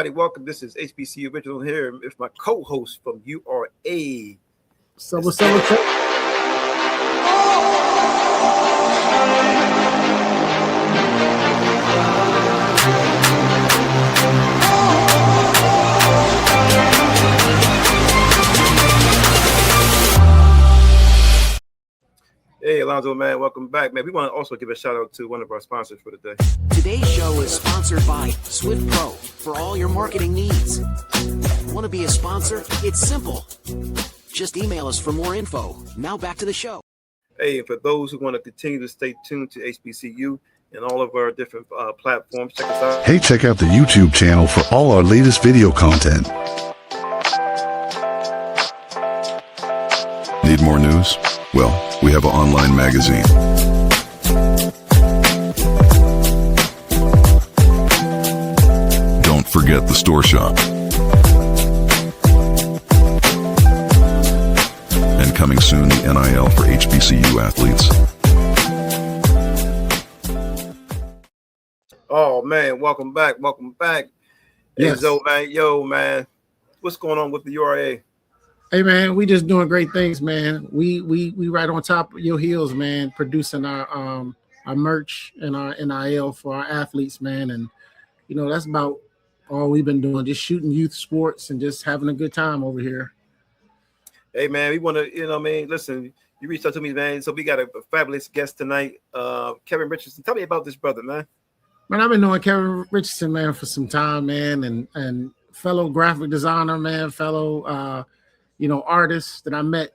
everybody, welcome. This is HBCU Richardson here with my co-host from URA. What's up? Hey, Alonzo, man, welcome back, man. We want to also give a shout out to one of our sponsors for the day. Today's show is sponsored by Swift Pro for all your marketing needs. Want to be a sponsor? It's simple. Just email us for more info. Now back to the show. Hey, and for those who want to continue to stay tuned to HBCU and all of our different platforms, check us out. Hey, check out the YouTube channel for all our latest video content. Need more news? Well, we have an online magazine. Don't forget the store shop. And coming soon, the NIL for HBCU athletes. Oh, man, welcome back. Yes. Yo, man, what's going on with the URA? Hey man, we just doing great things, man. We right on top of your heels, man, producing our merch and our NIL for our athletes, man. And you know, that's about all we've been doing, just shooting youth sports and just having a good time over here. Hey man, we want to, listen, you reached out to me, man. So we got a fabulous guest tonight, Kevin Richardson. Tell me about this brother, man. Man, I've been knowing Kevin Richardson, man, for some time, man, and fellow graphic designer, man, fellow artist that I met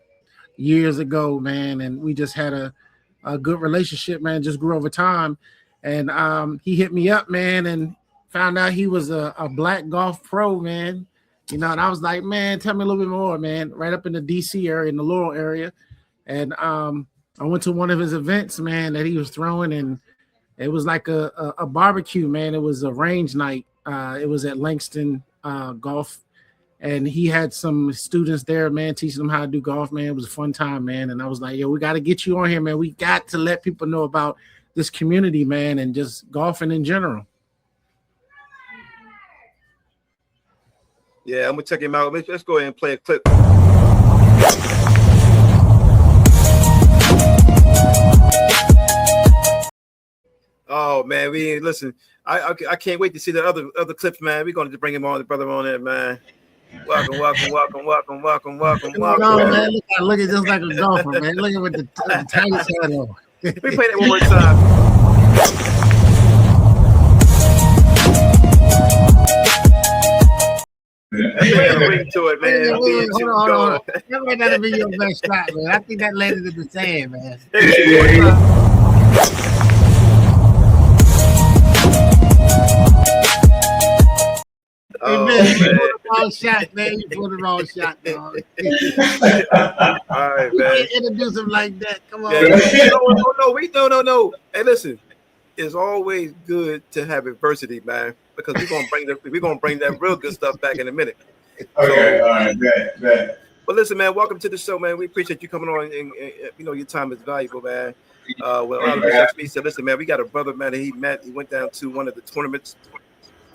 years ago, man, and we just had a good relationship, man, just grew over time. And he hit me up, man, and found out he was a black golf pro, man. And I was like, man, tell me a little bit more, man, right up in the DC area, in the Laurel area. And I went to one of his events, man, that he was throwing, and it was like a barbecue, man. It was a range night. It was at Langston Golf. And he had some students there, man, teaching them how to do golf, man. It was a fun time, man. And I was like, yo, we got to get you on here, man. We got to let people know about this community, man, and just golfing in general. Yeah, I'm going to check him out. Let's go ahead and play a clip. Oh, man, listen, I can't wait to see the other clips, man. We're going to bring him on, the brother on there, man. Welcome. No, man, look at just like a golfer, man. Look at what the Tigers had on. We play that one more time. Ring to it, man. Hold on. That might not be your best shot, man. I think that landed in the sand, man. Oh, man, you pulled the wrong shot, man. You pulled the wrong shot, dog. All right, man. You can't introduce him like that. Come on. Yeah, no. Hey, listen, it's always good to have adversity, man, because we're gonna bring that real good stuff back in a minute. Okay, all right, bet. But listen, man, welcome to the show, man. We appreciate you coming on, and your time is valuable, man. When Alonzo asked me, said, listen, man, we got a brother, man, that he met. He went down to one of the tournaments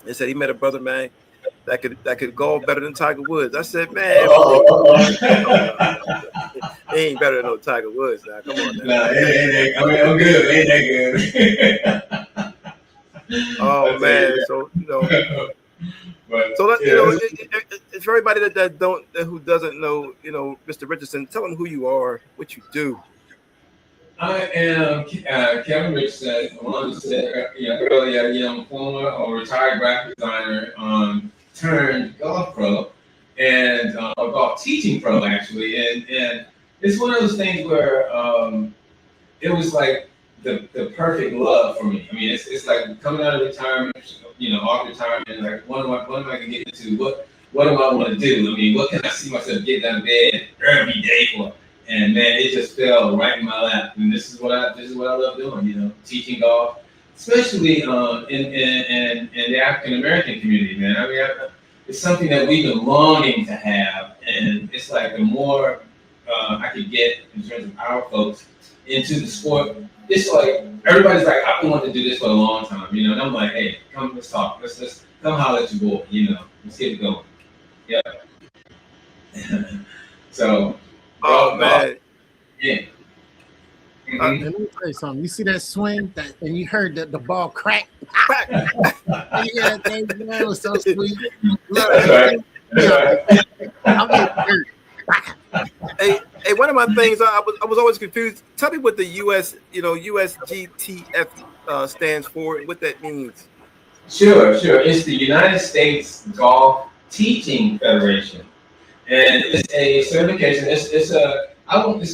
and said he met a brother, man, that could golf better than Tiger Woods. I said, man, he ain't better than no Tiger Woods. Now, come on, now. I'm good. Ain't that good? Oh man, so it's for everybody who doesn't know, Mr. Richardson. Tell them who you are, what you do. I am Kevin Richardson. Alonzo said earlier, I'm a former or retired graphic designer turned golf pro and a golf teaching pro, actually. And it's one of those things where it was like the perfect love for me. I mean, it's like coming out of retirement, off retirement, like what am I going to get into? What do I want to do? I mean, what can I see myself getting out of bed every day for? And man, it just fell right in my lap. And this is what I love doing, teaching golf, especially in the African American community, man. I mean, it's something that we've been longing to have, and it's like the more I could get in terms of our folks into the sport, it's like everybody's like, I've been wanting to do this for a long time, And I'm like, hey, come, let's talk. Let's come holler at your boy. Let's get it going. Yeah. So. Man. Yeah. Let me tell you something. You see that swing, and you heard the ball crack. Yeah, that thing, man, was so sweet. That's right. Hey, one of my things I was always confused. Tell me what the USGTF stands for and what that means. Sure. It's the United States Golf Teaching Federation, and it's a certification. It's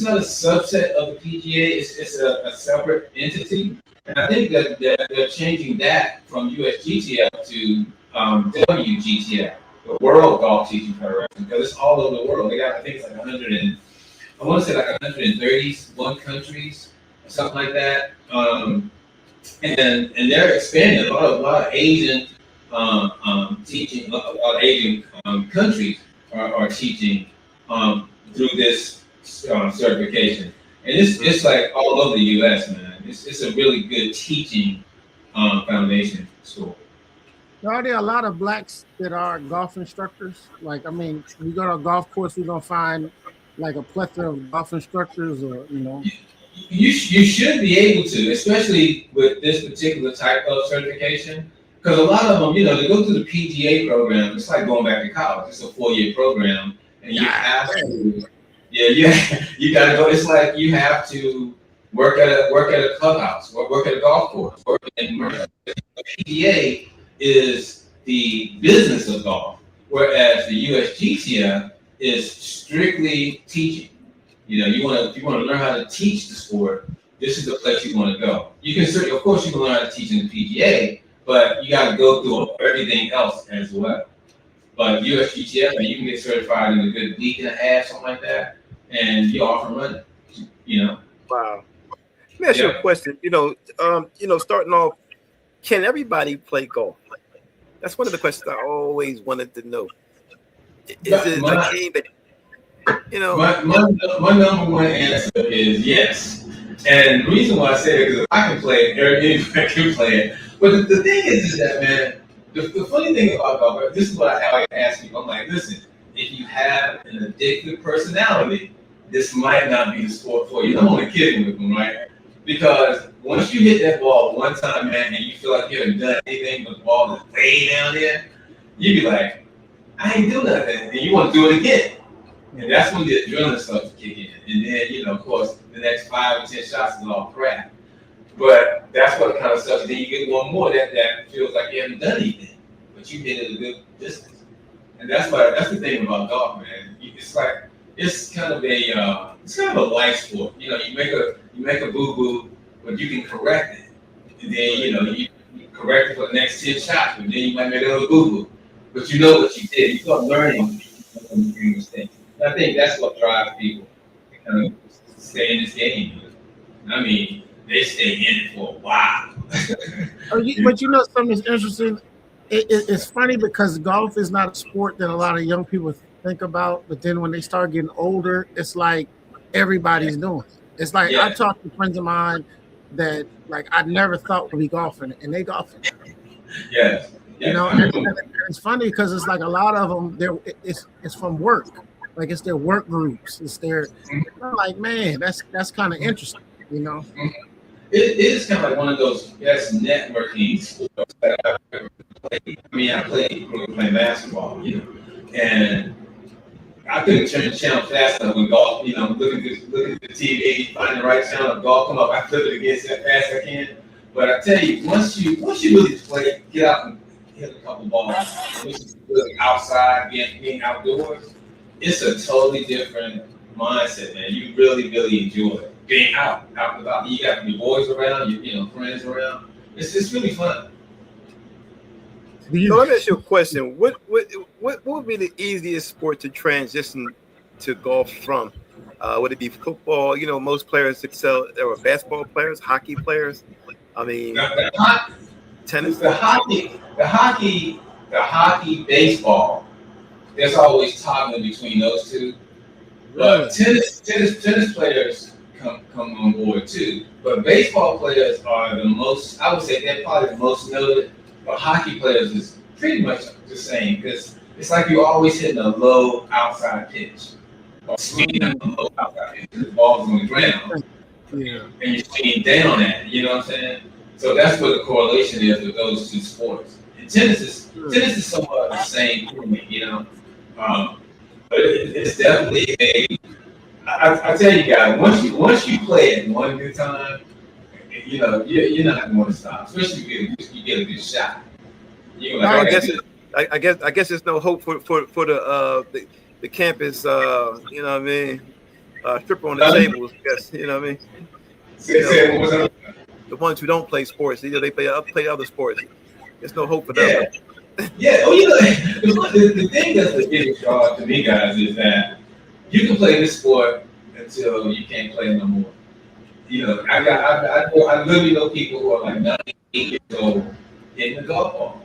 not a subset of the PGA. It's a separate entity, and I think that they're changing that from USGTF to WGTF, the World Golf Teaching Federation, because it's all over the world. They got, I think it's like 131 countries, or something like that. And they're expanding. A lot of Asian teaching, a lot of Asian countries are teaching through this certification, and it's like all over the U.S. Man. It's a really good teaching foundation school. Are there a lot of blacks that are golf instructors? Like, I mean, we go to a golf course, we're gonna find like a plethora of golf instructors, or You should be able to, especially with this particular type of certification, because a lot of them, to go through the PGA program, it's like going back to college. It's a 4-year program, and you have to. You got to go. It's like you have to work at a clubhouse, work at a golf course. The PGA is the business of golf, whereas the USGTF is strictly teaching. If you want to learn how to teach the sport, this is the place you want to go. You can certainly, of course, you can learn how to teach in the PGA, but you got to go through everything else as well. But USGTF, you can get certified in a good week and a half, something like that, and you're off and running. Wow. Let me ask you a question. Starting off, can everybody play golf? That's one of the questions I always wanted to know. Is it a game that my number one answer is yes. And the reason why I say it is because if I can play it, everybody can play it. But the thing is that, man, the funny thing about golf, this is what I ask people. I'm like, listen, if you have an addictive personality, this might not be the sport for you. I'm only kidding with them, right? Because once you hit that ball one time, man, and you feel like you haven't done anything but the ball is way down there, you be like, I ain't do nothing. And you want to do it again. And that's when the adrenaline starts to kick in. And then, of course, the next 5 or 10 shots is all crap. But that's what kind of stuff. Then you get one more that feels like you haven't done anything, but you hit it a good distance. And that's the thing about golf, man. It's kind of a life sport. You make a boo-boo, but you can correct it. And then, you correct it for the next 10 shots, but then you might make another boo-boo. But you know what you did. You start learning from your mistakes. I think that's what drives people to kind of stay in this game. I mean, they stay in it for a while. But something that's interesting? It's funny because golf is not a sport that a lot of young people think about. But then when they start getting older, it's like everybody's doing it. It's like I talk to friends of mine that I never thought would be golfing, and they golfing. Yes. And it's funny because it's like a lot of them. It's from work. Like it's their work groups. It's their. I'm like, man, that's kind of interesting, It is kind of like one of those best networking sports that I've ever played. I mean, I played basketball, and I couldn't turn the channel fast enough when golf. Look at the TV, find the right channel of golf come up. I flip it again as fast as I can. But I tell you, once you really play, get out and hit a couple balls, outside, being outdoors. It's a totally different mindset, man. You really, really enjoy it. Being out and about. You got your boys around, your friends around. It's really fun. So let me ask you a question. What would be the easiest sport to transition to golf from? Would it be football? Most players excel. There were basketball players, hockey players. I mean, tennis. The hockey, baseball. There's always toggling between those two. But tennis players come on board too. But baseball players are the most, I would say they're probably the most noted. But hockey players is pretty much the same because it's like you're always hitting a low outside pitch or swinging at a low outside pitch. The ball's on the ground, and you're swinging down at it. You know what I'm saying? So that's what the correlation is with those two sports. And tennis is somewhat the same thing, you know. But it's definitely I tell you guys, once you play it one good time, you know you're not going to stop. Especially if you get a good shot. You know, I guess there's no hope for the campus. You know what I mean? Stripper on the tables. Guess you know what I mean? The ones who don't play sports, either they play other sports. There's no hope for them. Yeah. Oh, you know, the thing that's the biggest draw to me, guys, is that you can play this sport until you can't play no more. You know, I literally know people who are like 98 years old hitting the golf ball.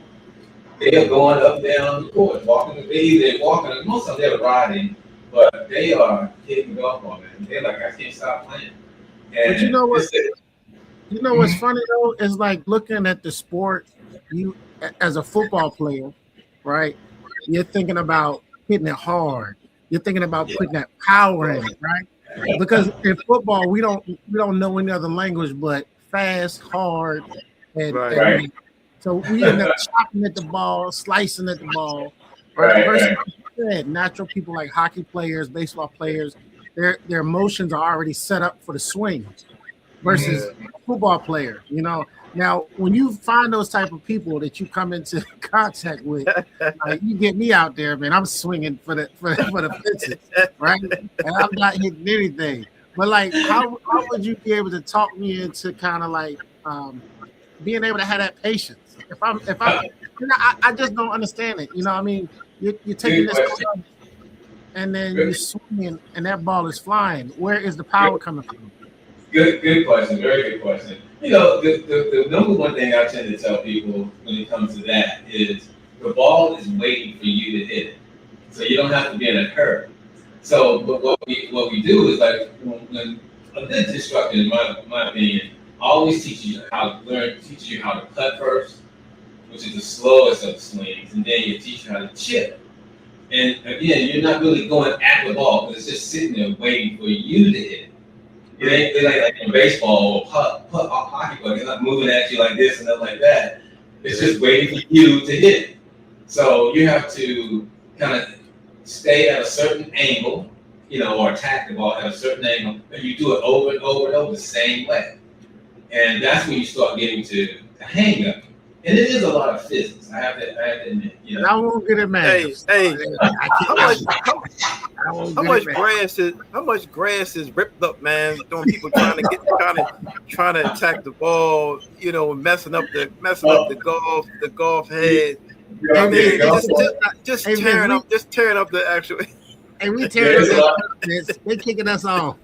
They are going up down the court, walking. They're walking. Most of them they're riding, but they are hitting the golf ball, man. They're like, I can't stop playing. And but you know what? You know what's funny though? It's like looking at the sport. You, as a football player, right? You're thinking about hitting it hard. You're thinking about putting that power in it, right? Because in football, we don't know any other language but fast, hard, and so we end up chopping at the ball, slicing at the ball. Right. Versus, like you said, natural people like hockey players, baseball players, their emotions are already set up for the swing. Versus a football player, you know. Now, when you find those type of people that you come into contact with, you get me out there, man. I'm swinging for the fences, right? And I'm not hitting anything. But like, how would you be able to talk me into kind of like being able to have that patience? If I you know, I just don't understand it. You know what I mean? You're taking this and then you're swinging and that ball is flying. Where is the power coming from? Good question. Very good question. You know, the number one thing I tend to tell people when it comes to that is the ball is waiting for you to hit it. So you don't have to be in a hurry. So but what we do is like when a good instructor, in my opinion, always teaches you how to putt first, which is the slowest of swings, and then you teach you how to chip. And again, you're not really going at the ball because it's just sitting there waiting for you to hit it. It ain't like in baseball or hockey, but it's not moving at you like this and nothing like that. It's just waiting for you to hit it. So you have to kind of stay at a certain angle, you know, or attack the ball at a certain angle, and you do it over and over and over the same way. And that's when you start getting to the hang of it. And it is a lot of physics. I have to admit. You know? I won't get it, man. Hey, how much grass is ripped up, man? Doing people trying to attack the ball, you know, messing up the golf head. I mean, just tearing up the actual. Hey, we tearing us up. They're kicking us off.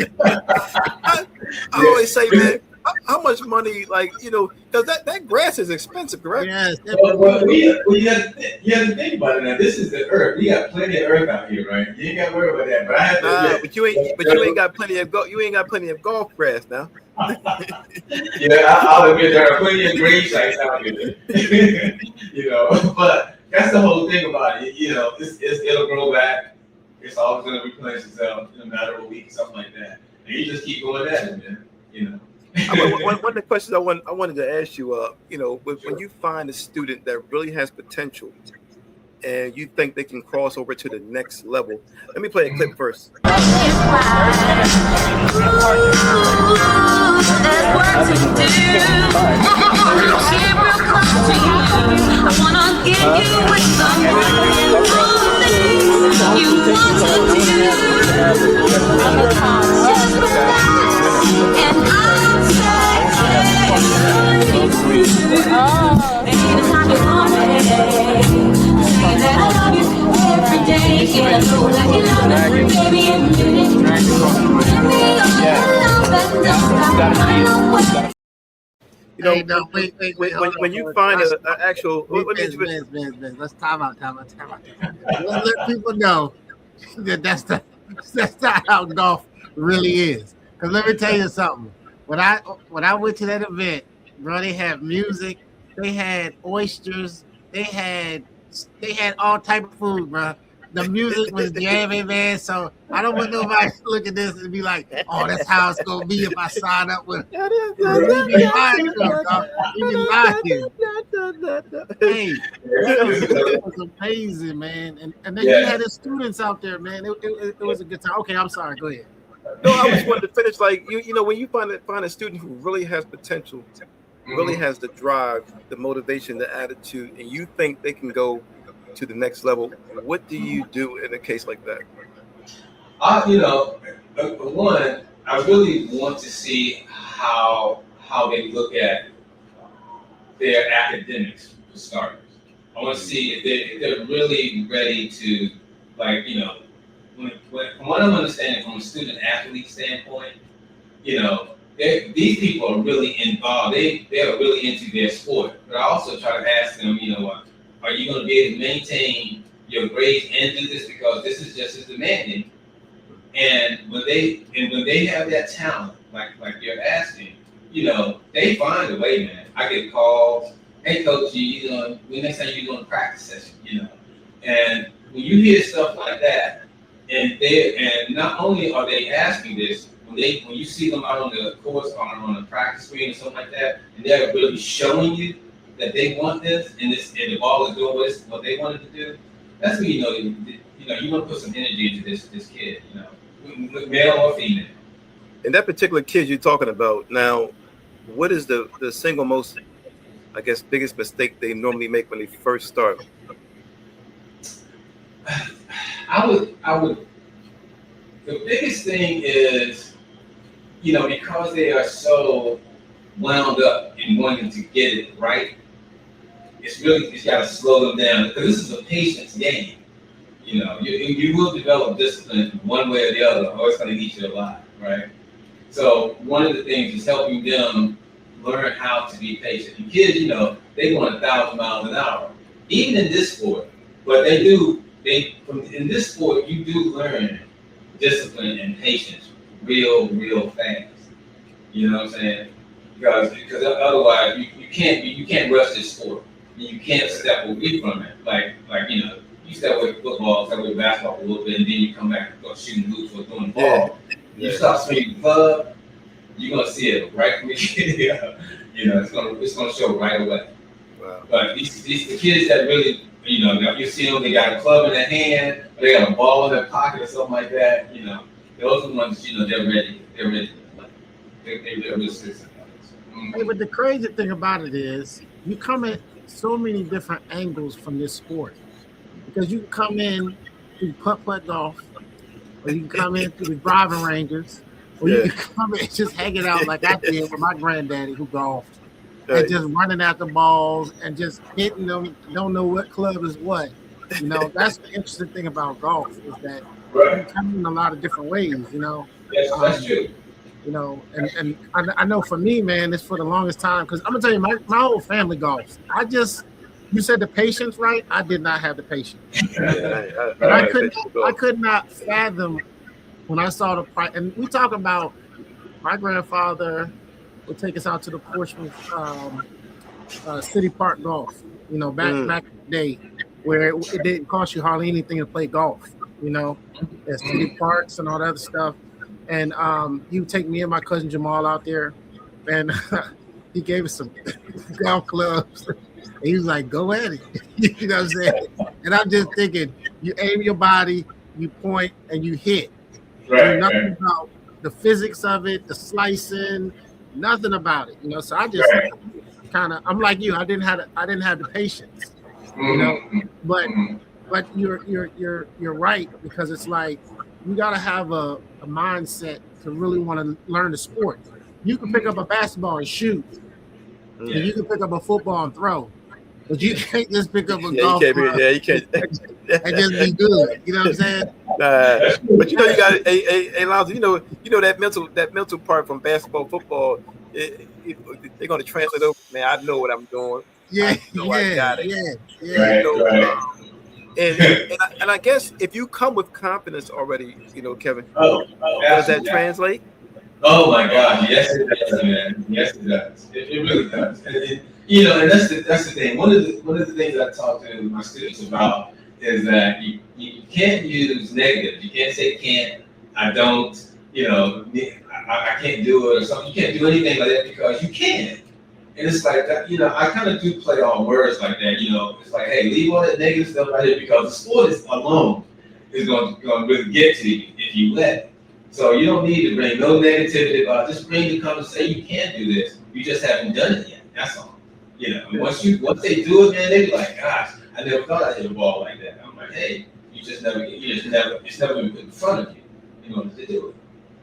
I always say, man, how much money, like, you know, because that grass is expensive, correct? Yes. Well, you have to think about it now. This is the earth. We got plenty of earth out here, right? You ain't got to worry about that. But I have to. But you ain't got plenty of golf grass now. I'll admit there are plenty of grave sites out here. You know, but that's the whole thing about it. You know, it'll grow back. It's always going to replenish itself in a matter of a week or something like that. And you just keep going at it, man. You know. One of the questions I wanted to ask you, you know, when you find a student that really has potential and you think they can cross over to the next level, let me play a clip first. You know, when you find an actual, let's time out. Let's let people know that that's not how golf really is. Because let me tell you something. When I went to that event, bro, they had music, they had oysters, they had all type of food, bro. The music was jamming, man. So I don't want nobody to look at this and be like, "Oh, that's how it's gonna be if I sign up with." Hey, it was amazing, man. And then you had the students out there, man. It was a good time. Okay, I'm sorry. Go ahead. No, I just wanted to finish. Like you know, when you find a student who really has potential, really has the drive, the motivation, the attitude, and you think they can go to the next level, what do you do in a case like that? You know, one, I really want to see how they look at their academics for starters. I want to see if they're really ready to, like, you know, from what I'm understanding from a student athlete standpoint, you know, these people are really involved. They are really into their sport. But I also try to ask them, you know, what, are you going to be able to maintain your grades and do this, because this is just as demanding. And when they have that talent, like you're asking, you know, they find a way, man. I get calls, hey coach, when next time you're doing a practice session, you know. And when you hear stuff like that, and not only are they asking this, when you see them out on the course on a practice screen or something like that, and they're really showing you that they want this, and the ball is doing what they wanted to do, that's when you know you want to put some energy into this kid, you know, male or female. And that particular kid you're talking about now, what is the single most, I guess, biggest mistake they normally make when they first start? I would. The biggest thing is, you know, because they are so wound up in wanting to get it right, it's got to slow them down, because this is a patience game. You know, you will develop discipline one way or the other, or it's going to eat you alive, right? So one of the things is helping them learn how to be patient. And kids, you know, they want 1,000 miles an hour, even in this sport. But in this sport, you do learn discipline and patience real fast. You know what I'm saying? Because otherwise you can't rush this sport. You can't step away from it. Like you know, you step away from football, step away from basketball a little bit, and then you come back and go shooting hoops or doing ball. You start swinging the club, you're gonna see it right from the you know, it's gonna show right away. Wow. But these the kids that really, you know, you see them, they got a club in their hand, or they got a ball in their pocket or something like that, you know, those are the ones, you know, they're ready to play. They're really serious. Hey, but the crazy thing about it is you come at so many different angles from this sport, because you can come in through putt golf, or you can come in through the driving ranges, or you can come in just hanging out like I did with my granddaddy who golfed, and just running at the balls and just hitting them, don't know what club is what. You know, that's the interesting thing about golf, is that you come in a lot of different ways, you know. Yes, that's true. You know, and I know for me, man, it's for the longest time, because I'm gonna tell you, my whole family golfs. You said the patience, right? I did not have the patience. And I could not fathom when I saw the price. And we talk about my grandfather would take us out to the Portsmouth City Park golf, you know, back in the day, where it didn't cost you hardly anything to play golf, you know, there's city parks and all that other stuff. And he would take me and my cousin Jamal out there, and he gave us some golf clubs. And he was like, go at it. You know what I'm saying? And I'm just thinking, you aim your body, you point, and you hit. Nothing about the physics of it, the slicing, nothing about it. You know, so I just I'm like you. I didn't have the patience. You know, but you're right, because it's like you gotta have a mindset to really want to learn the sport. You can pick up a basketball and shoot, and you can pick up a football and throw, but you can't just pick up a golf club. You can't. And just be good. You know what I'm saying? But you know, you got Alonzo. You know that mental part from basketball, football. They're gonna translate over. Man, I know what I'm doing. I got it. And I guess if you come with confidence already, you know, Kevin, does that translate? Oh my God, yes it does, man. Yes it does. It really does. You know, and that's the thing. One of the things I talk to my students about is that you can't use negatives. You can't say can't, I don't, you know, I can't do it or something. You can't do anything like that because you can. And it's like that, you know, I kind of do play on words like that, you know. It's like, hey, leave all that negative stuff right here because the sport is alone is going to really get to you if you let it. So you don't need to bring no negativity about it. Just bring the come and say you can do this. You just haven't done it yet. That's all. You know, once they do it, man, they be like, gosh, I never thought I'd hit a ball like that. I'm like, hey, it's never been put in front of you in order to do it.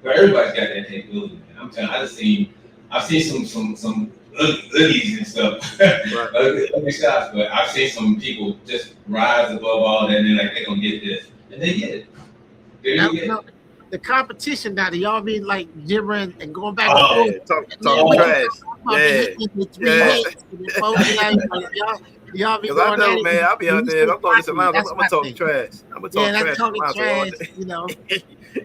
But everybody's got that capability, man. I'm telling you, I've seen some uggies and stuff, ugly shots, but I've seen some people just rise above all that and they're like, they're gonna get this. And they get it. The competition now, y'all be like gibbering and going back and forth. Talking trash. Y'all be going I know, man, I'll be out there. I'm gonna talk trash. I'm gonna talk trash. That's talking trash, you know.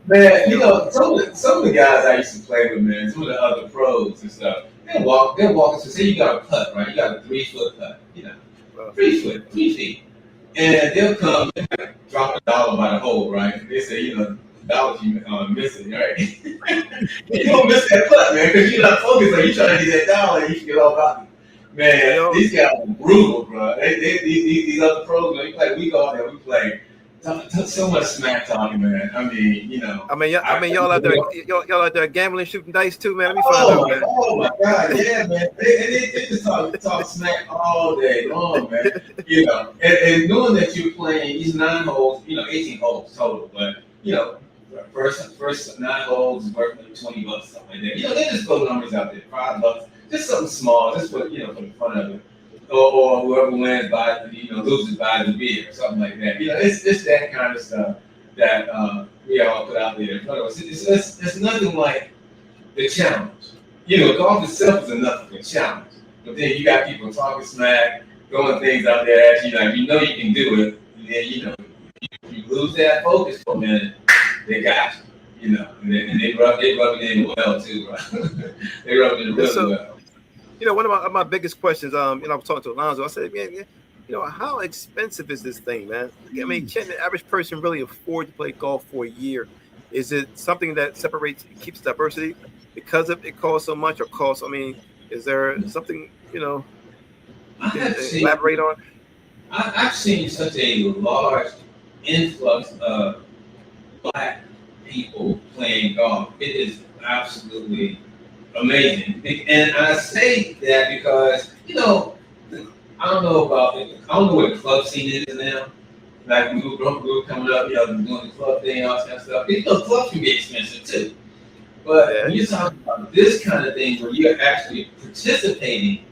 Man, you know, some of the guys I used to play with, man, some of the other pros and stuff, they'll walk and say you got a putt, right? You got a 3-foot putt, you know, 3 feet. And they'll come and drop $1 by the hole, right? They say, you know, $1 you missing, right? You don't miss that putt, man, because you're not focused on you trying to get that $1 and you get all about it. Man, these guys are brutal, bro. These other pros, man, we go out there, we play. So much smack talking, man. I mean, you know. Y'all out there gambling, shooting dice too, man. Let me find out, man. Oh my God, yeah, man. They just talk smack all day long, man. You know, and knowing that you're playing these 9 holes, you know, 18 holes total, but you know, first 9 holes is worth maybe $20, something like that. You know, they just throw numbers out there, $5, just something small, just for you know, for the fun of it. Or whoever wins loses buys a beer or something like that. You know, it's that kind of stuff that we all put out there in front of us. It's nothing like the challenge. You know, golf itself is enough of a challenge. But then you got people talking smack, throwing things out there at you, like you know you can do it. And then, you know, you lose that focus for a minute, they got you. You know, and they rub it in well too, bro. They rub it in really well. You know, one of my biggest questions, you know, I was talking to Alonzo. I said, man, you know, how expensive is this thing, man? I mean, can the average person really afford to play golf for a year? Is it something that keeps diversity because it costs so much or costs? I mean, is there something, you know, you can elaborate on? I've seen such a large influx of Black people playing golf. It is absolutely amazing. And I say that because, you know, I don't know what the club scene is now. Like we were coming up, you know, doing the club thing, all that kind of stuff. You know, clubs can be expensive too. But when you're talking about this kind of thing where you're actually participating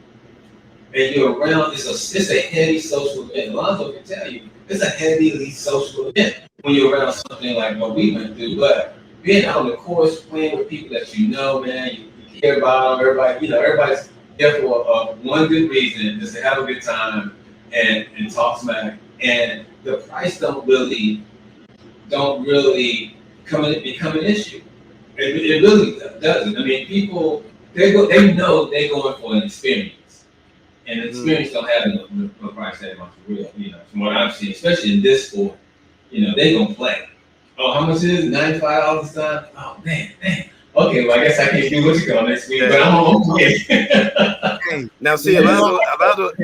and you're around, it's a heavy social event. Alonzo can tell you, it's a heavily social event when you're around something like what we went through. But being out on the course, playing with people that you know, man, you care about them, everybody, you know, everybody's there for one good reason, is to have a good time and talk smack. And the price don't really become an issue. It really doesn't. I mean, people they know they're going for an experience, and the experience don't have no price that much for real. You know, from what I've seen, especially in this sport, you know, they gonna play. Oh, how much is it? $95 this time? Oh man. Okay, well I guess I can't do what you call next week, but I'm on okay. Now see, Alonzo,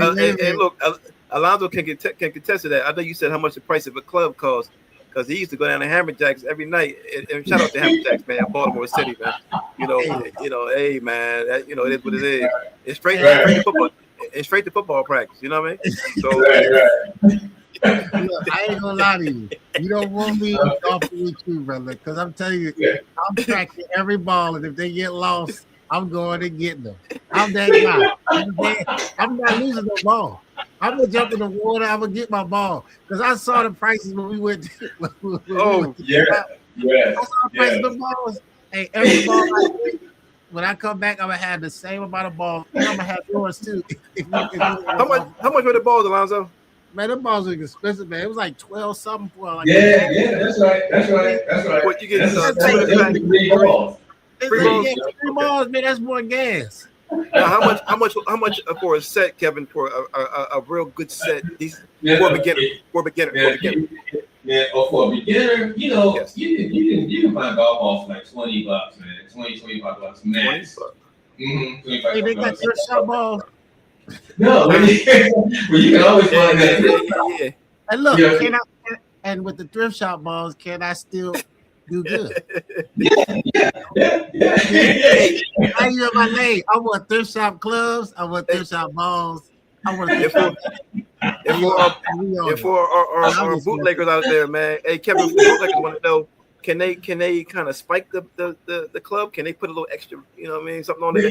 and look, Alonzo can contest to that. I know you said how much the price of a club costs, because he used to go down to Hammerjacks every night. And shout out to Hammerjacks, man, Baltimore City, man. You know, hey man, it is what it is. It's straight to football. It's straight to football practice. You know what I mean? So. Look, I ain't gonna lie to you. You don't want me to talk with you, brother, because I'm telling you, I'm tracking every ball, and if they get lost, I'm going and getting them. I'm that guy. I'm not losing no ball. I'm gonna jump in the water. I'm gonna get my ball because I saw the prices when we went. I saw the price of the balls. Hey, every ball when I come back, I'm gonna have the same amount of balls. And I'm gonna have yours too. How much were the balls, Alonzo? Man, them balls are expensive, man. It was like 12 something for like. Yeah, that's right. What you get? Three balls, man. That's more gas. Now, how much for a set, Kevin? For a real good set, for a beginner. Yeah, or for a beginner, you know, Yes. you can find golf balls for like $20, man. $25 max. Hey, they got thrift shop balls. No, well, you can always find that. Yeah. And look, Yeah. and with the thrift shop balls, can I still do good? Yeah. Now you're my name. I want thrift shop clubs. I want thrift shop balls. I want thrift shop. And for our bootleggers out there, man. Hey, Kevin, for bootleggers want to know, can they kind of spike the club? Can they put a little extra, you know what I mean, something on there?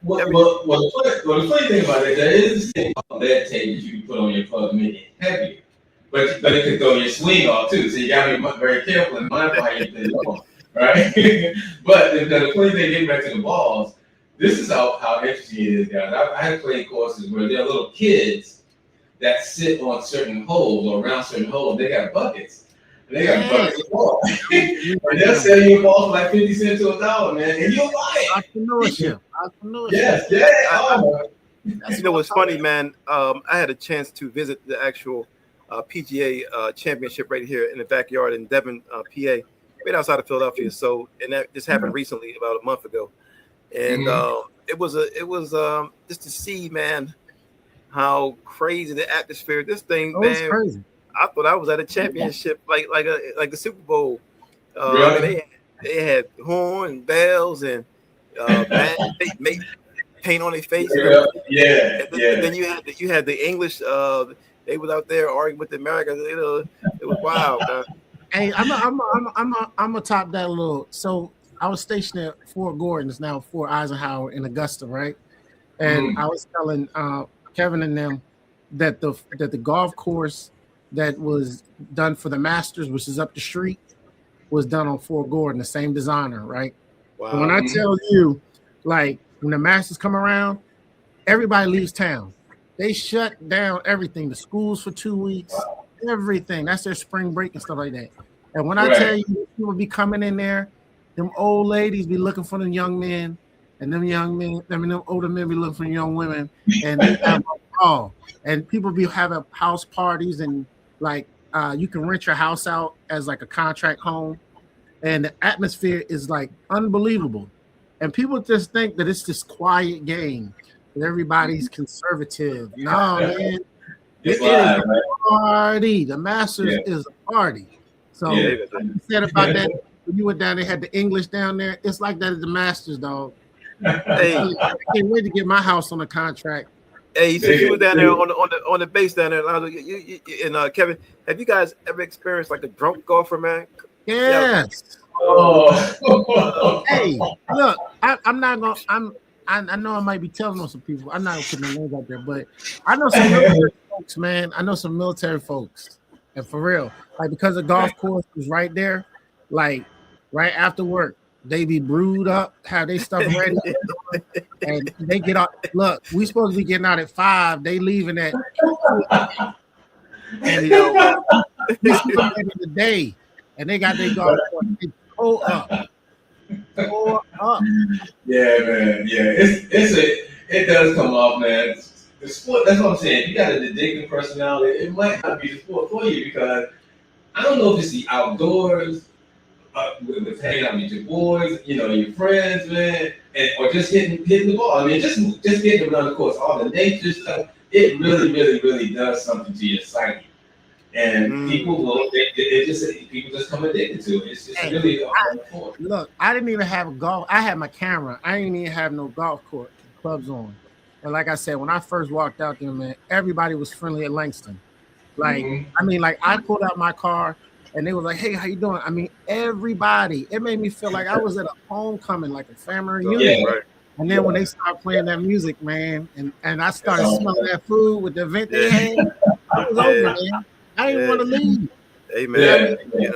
Well, the funny thing about it, there is this thing called lead tape that you can put on your club to make it heavier. But it can throw your swing off too, so you gotta be very careful and mindful how you put it on, right? But the funny thing, getting back to the balls, this is how interesting it is, guys. I have played courses where there are little kids that sit on certain holes or around certain holes. They got buckets. And they got buckets of balls. And they'll sell you balls for like 50 cents to $1, man, and you'll buy it. Entrepreneurship. Yes. You know what's funny, man? I had a chance to visit the actual PGA championship right here in the backyard in Devon, PA, right outside of Philadelphia. So, and that just happened recently, about a month ago. And it was just to see, man, how crazy the atmosphere. This thing, man. Crazy. I thought I was at a championship, like a Super Bowl. Really? They had horn and bells and paint on their face. Yeah. And then you had the English. They was out there arguing with the Americans. You know, it was wild. Hey, I'm a top that a little. So I was stationed at Fort Gordon, it's now Fort Eisenhower in Augusta, right? And I was telling Kevin and them that the golf course that was done for the Masters, which is up the street, was done on Fort Gordon, the same designer, right? Wow. And when I tell you, like when the Masters come around, everybody leaves town. They shut down everything, the schools for 2 weeks, everything. That's their spring break and stuff like that. And when I tell you, people be coming in there, them old ladies be looking for them young men, and them young men, them older men be looking for young women, and they have all. And people be having house parties, and like you can rent your house out as like a contract home, and the atmosphere is like unbelievable. And people just think that it's this quiet game. Everybody's conservative. No, man. It is a party. The Masters is a party. So like you said about that, when you went down, they had the English down there. It's like that at the Masters, dog. Hey, I can't wait to get my house on a contract. Hey, you said you were down there on the base down there, Alonzo. And Kevin, have you guys ever experienced like a drunk golfer, man? Yes. Oh. Hey, look, I'm not gonna. I know I might be telling on some people. I'm not gonna put no names out there, but I know some military folks, man. I know some military folks, and for real, like because the golf course was right there, like right after work, they be brewed up, have they stuff ready, and they get out. Look, we supposed to be getting out at 5. They leaving at 2. And the day, and they got their golf course. They pull up. Yeah, man. Yeah, it does come off, man. The sport. That's what I'm saying. You got an addictive personality. It might not be the sport for you because I don't know if it's the outdoors, with hanging out with your boys, your friends, man, or just hitting the ball. I mean, just getting around the course, all the nature stuff. It really does something to your psyche. And people just come addicted to it. It's just really hard. Look, I didn't even have a golf. I had my camera. I didn't even have no golf court clubs on. And like I said, when I first walked out there, man, everybody was friendly at Langston. Like, I mean, like I pulled out my car and they were like, "Hey, how you doing?" I mean, everybody. It made me feel like I was at a homecoming, like a family reunion. Yeah, right. And then when they started playing that music, man, and I started smelling that food with the event they had, it was over, man. I didn't want to leave. Hey, man, and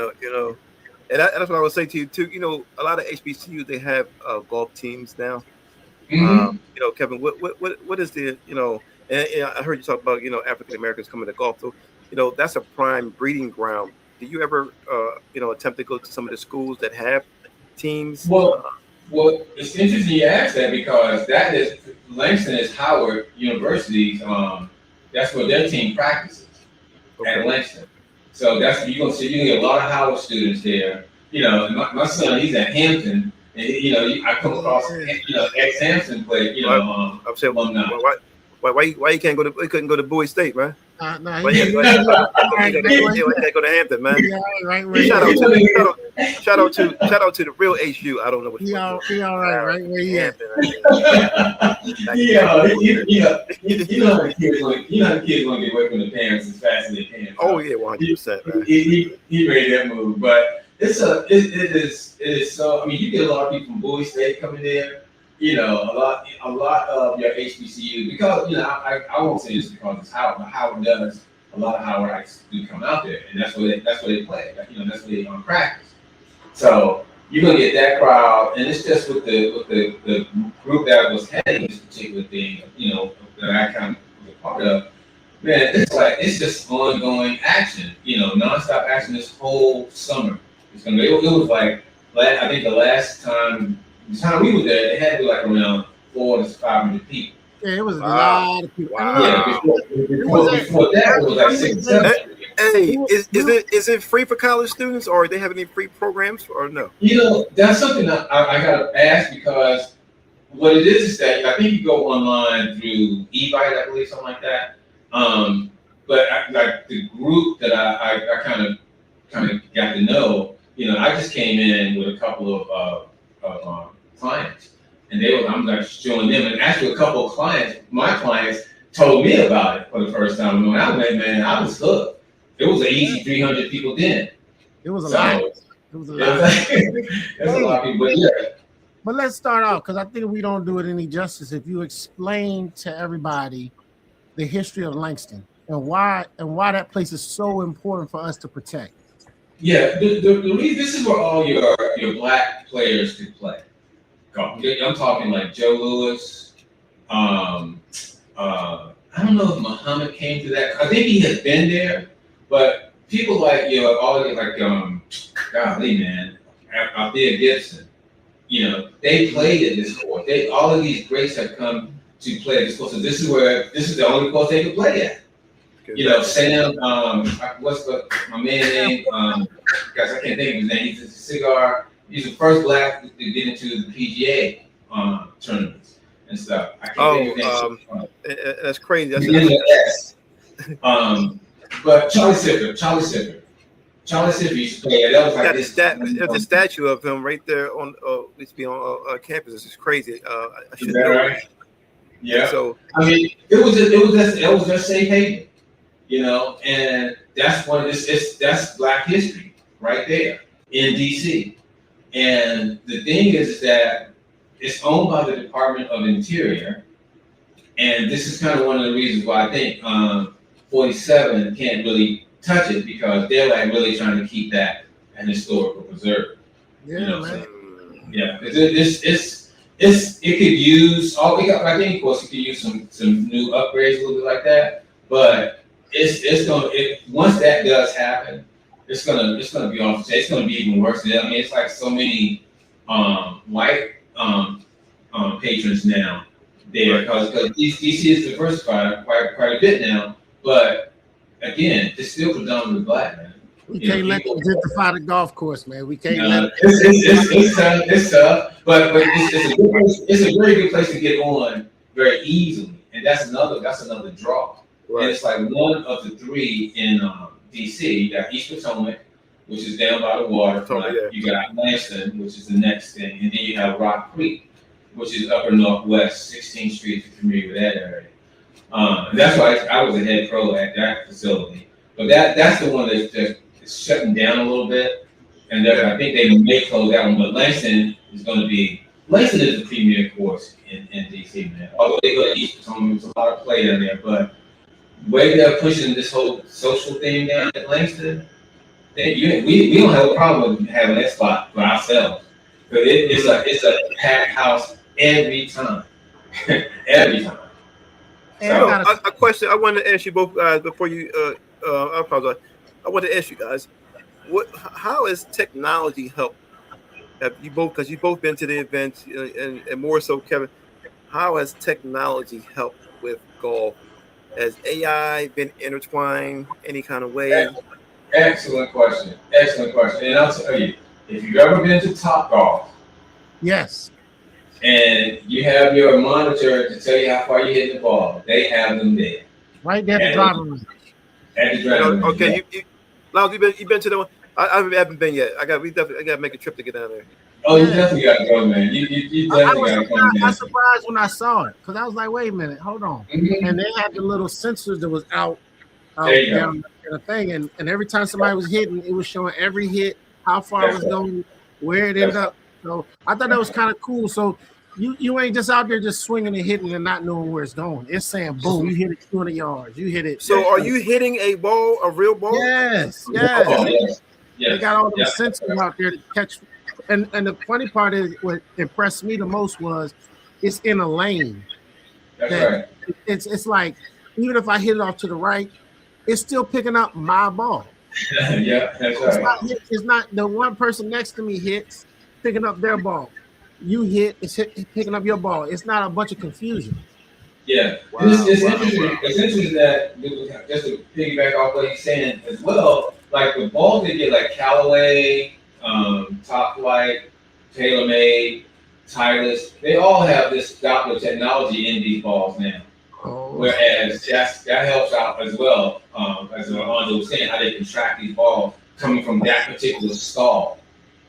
that's what I would say to you too. A lot of HBCUs, they have golf teams now. Kevin, what is the and I heard you talk about African Americans coming to golf, so that's a prime breeding ground. Do you ever attempt to go to some of the schools that have teams? Well, Well, it's interesting you ask that because that is Langston is Howard University's. That's where their team practices at Langston. So that's you're gonna see. You get a lot of Howard students there. You know, my son, he's at Hampton, and I come across ex-Hampton play. I'm saying, why you can't go to? He couldn't go to Bowie State, man. Why you can't go to Hampton, man? Shout out to the real HU. I don't know what he all right where he at. Yeah, you know the kids want to get away from the parents as fast as they can. Oh yeah, 100%, man. He made that move, but it is so. I mean, you get a lot of people from Bowie State coming there. You know, a lot of your HBCU because I won't say this because it's Howard, but Howard does a lot of Howardites do come out there, and that's where they play. That's where they practice. So you're gonna get that crowd, and it's just with the group that was heading this particular thing. That I kind of was a part of. Man, it's just ongoing action. Nonstop action this whole summer. It's gonna be. It was like I think the last time. The time we were there, it had to be like around 400 to 500 people. Yeah, it was a lot of people. Wow. Yeah, before that, it was like 600, 700. Hey, is it free for college students, or they have any free programs, or no? That's something that I gotta ask because what it is that I think you go online through eBite, I believe, something like that. But like the group that I kind of got to know, I just came in with a couple of clients, and I'm like showing them, and actually a couple of my clients told me about it for the first time. When I went, man, I was hooked. It was an easy 300 people then. It was a lot. It was a lot. That's a lot of people, but yeah. But let's start off because I think we don't do it any justice if you explain to everybody the history of Langston and why that place is so important for us to protect. Yeah, the reason this is where all your black players could play. I'm talking like Joe Louis. I don't know if Muhammad came to that. I think he has been there, but people like golly, man, Althea Gibson. They played at this course. All of these greats have come to play at this course. So this is the only course they could play at. Sam, what's my man name? Guys, I can't think of his name. He's a cigar. He's the first black to get into the PGA tournaments and stuff. I can't think of his name. That's crazy. But Charlie Sipper used to play. That was like there's a statue of him right there on used to be on campus. This is crazy. I should know. Right? Yeah. So I mean, it was just safe haven. And that's Black history right there in DC. And the thing is that it's owned by the Department of Interior. And this is kind of one of the reasons why I think 47 can't really touch it because they're like really trying to keep that an historical preserve. Yeah, man. Yeah, it could use I think of course it could use some new upgrades a little bit like that, but once that does happen, it's gonna be off. It's gonna be even worse. I mean, it's like so many white patrons now there because DC is diversified quite a bit now. But again, it's still predominantly black, man. We can't let them gentrify the golf course, man. We can't let it's tough, but it's a very good place to get on very easily, and that's another draw. Right. And it's like one of the three in DC. You got East Potomac, which is down by the waterfront. Yeah. You got Langston, which is the next thing, and then you have Rock Creek, which is upper northwest, 16th Street. If you're familiar with that area, and that's why I was a head pro at that facility. But that's the one that's shutting down a little bit, and I think they may close that one. But Langston is the premier course in DC, man. Although they go to East Potomac, there's a lot of play down there, but the way they're pushing this whole social thing down at Langston, we don't have a problem with having that spot for ourselves. But it's a packed house every time. Every time. So, a question I wanted to ask you both guys before you I apologize. I want to ask you guys, how has technology helped You both, because you both been to the events, and more so, Kevin. How has technology helped with golf? Has AI been intertwined any kind of way? Excellent question. Excellent question. And I'll tell you, if you've ever been to Top Golf, Yes. and you have your monitor to tell you how far you hit the ball, they have them there. Right there at the driving range. At the driving range. Okay, Alonzo, you been to the one? I haven't been yet. I got to make a trip to get down there. Oh, you definitely got to go, man. You definitely got to come. I was surprised when I saw it because I was like, wait a minute, hold on. Mm-hmm. And they had the little sensors that was out down in the thing, and every time somebody was hitting, it was showing every hit, how far it was going, where it ended up. So I thought that was kind of cool. So you ain't just out there just swinging and hitting and not knowing where it's going. It's saying, boom, you hit it 200 yards. You hit it. So are you hitting a ball, a real ball? Yes. Yes. They got all the sensors out there to catch. And the funny part is, what impressed me the most was it's in a lane. That's right. It's like, even if I hit it off to the right, it's still picking up my ball. Yeah, that's right. It's not the one person next to me hits, picking up their ball. You hit, it's picking up your ball. It's not a bunch of confusion. Yeah. It's interesting. It's interesting that, just to piggyback off what he's saying as well, like the balls they get, like Callaway, Top Flight, TaylorMade, Titleist, they all have this Doppler technology in these balls now. Whereas that helps out as well, as Alonzo was saying, how they can track these balls coming from that particular stall,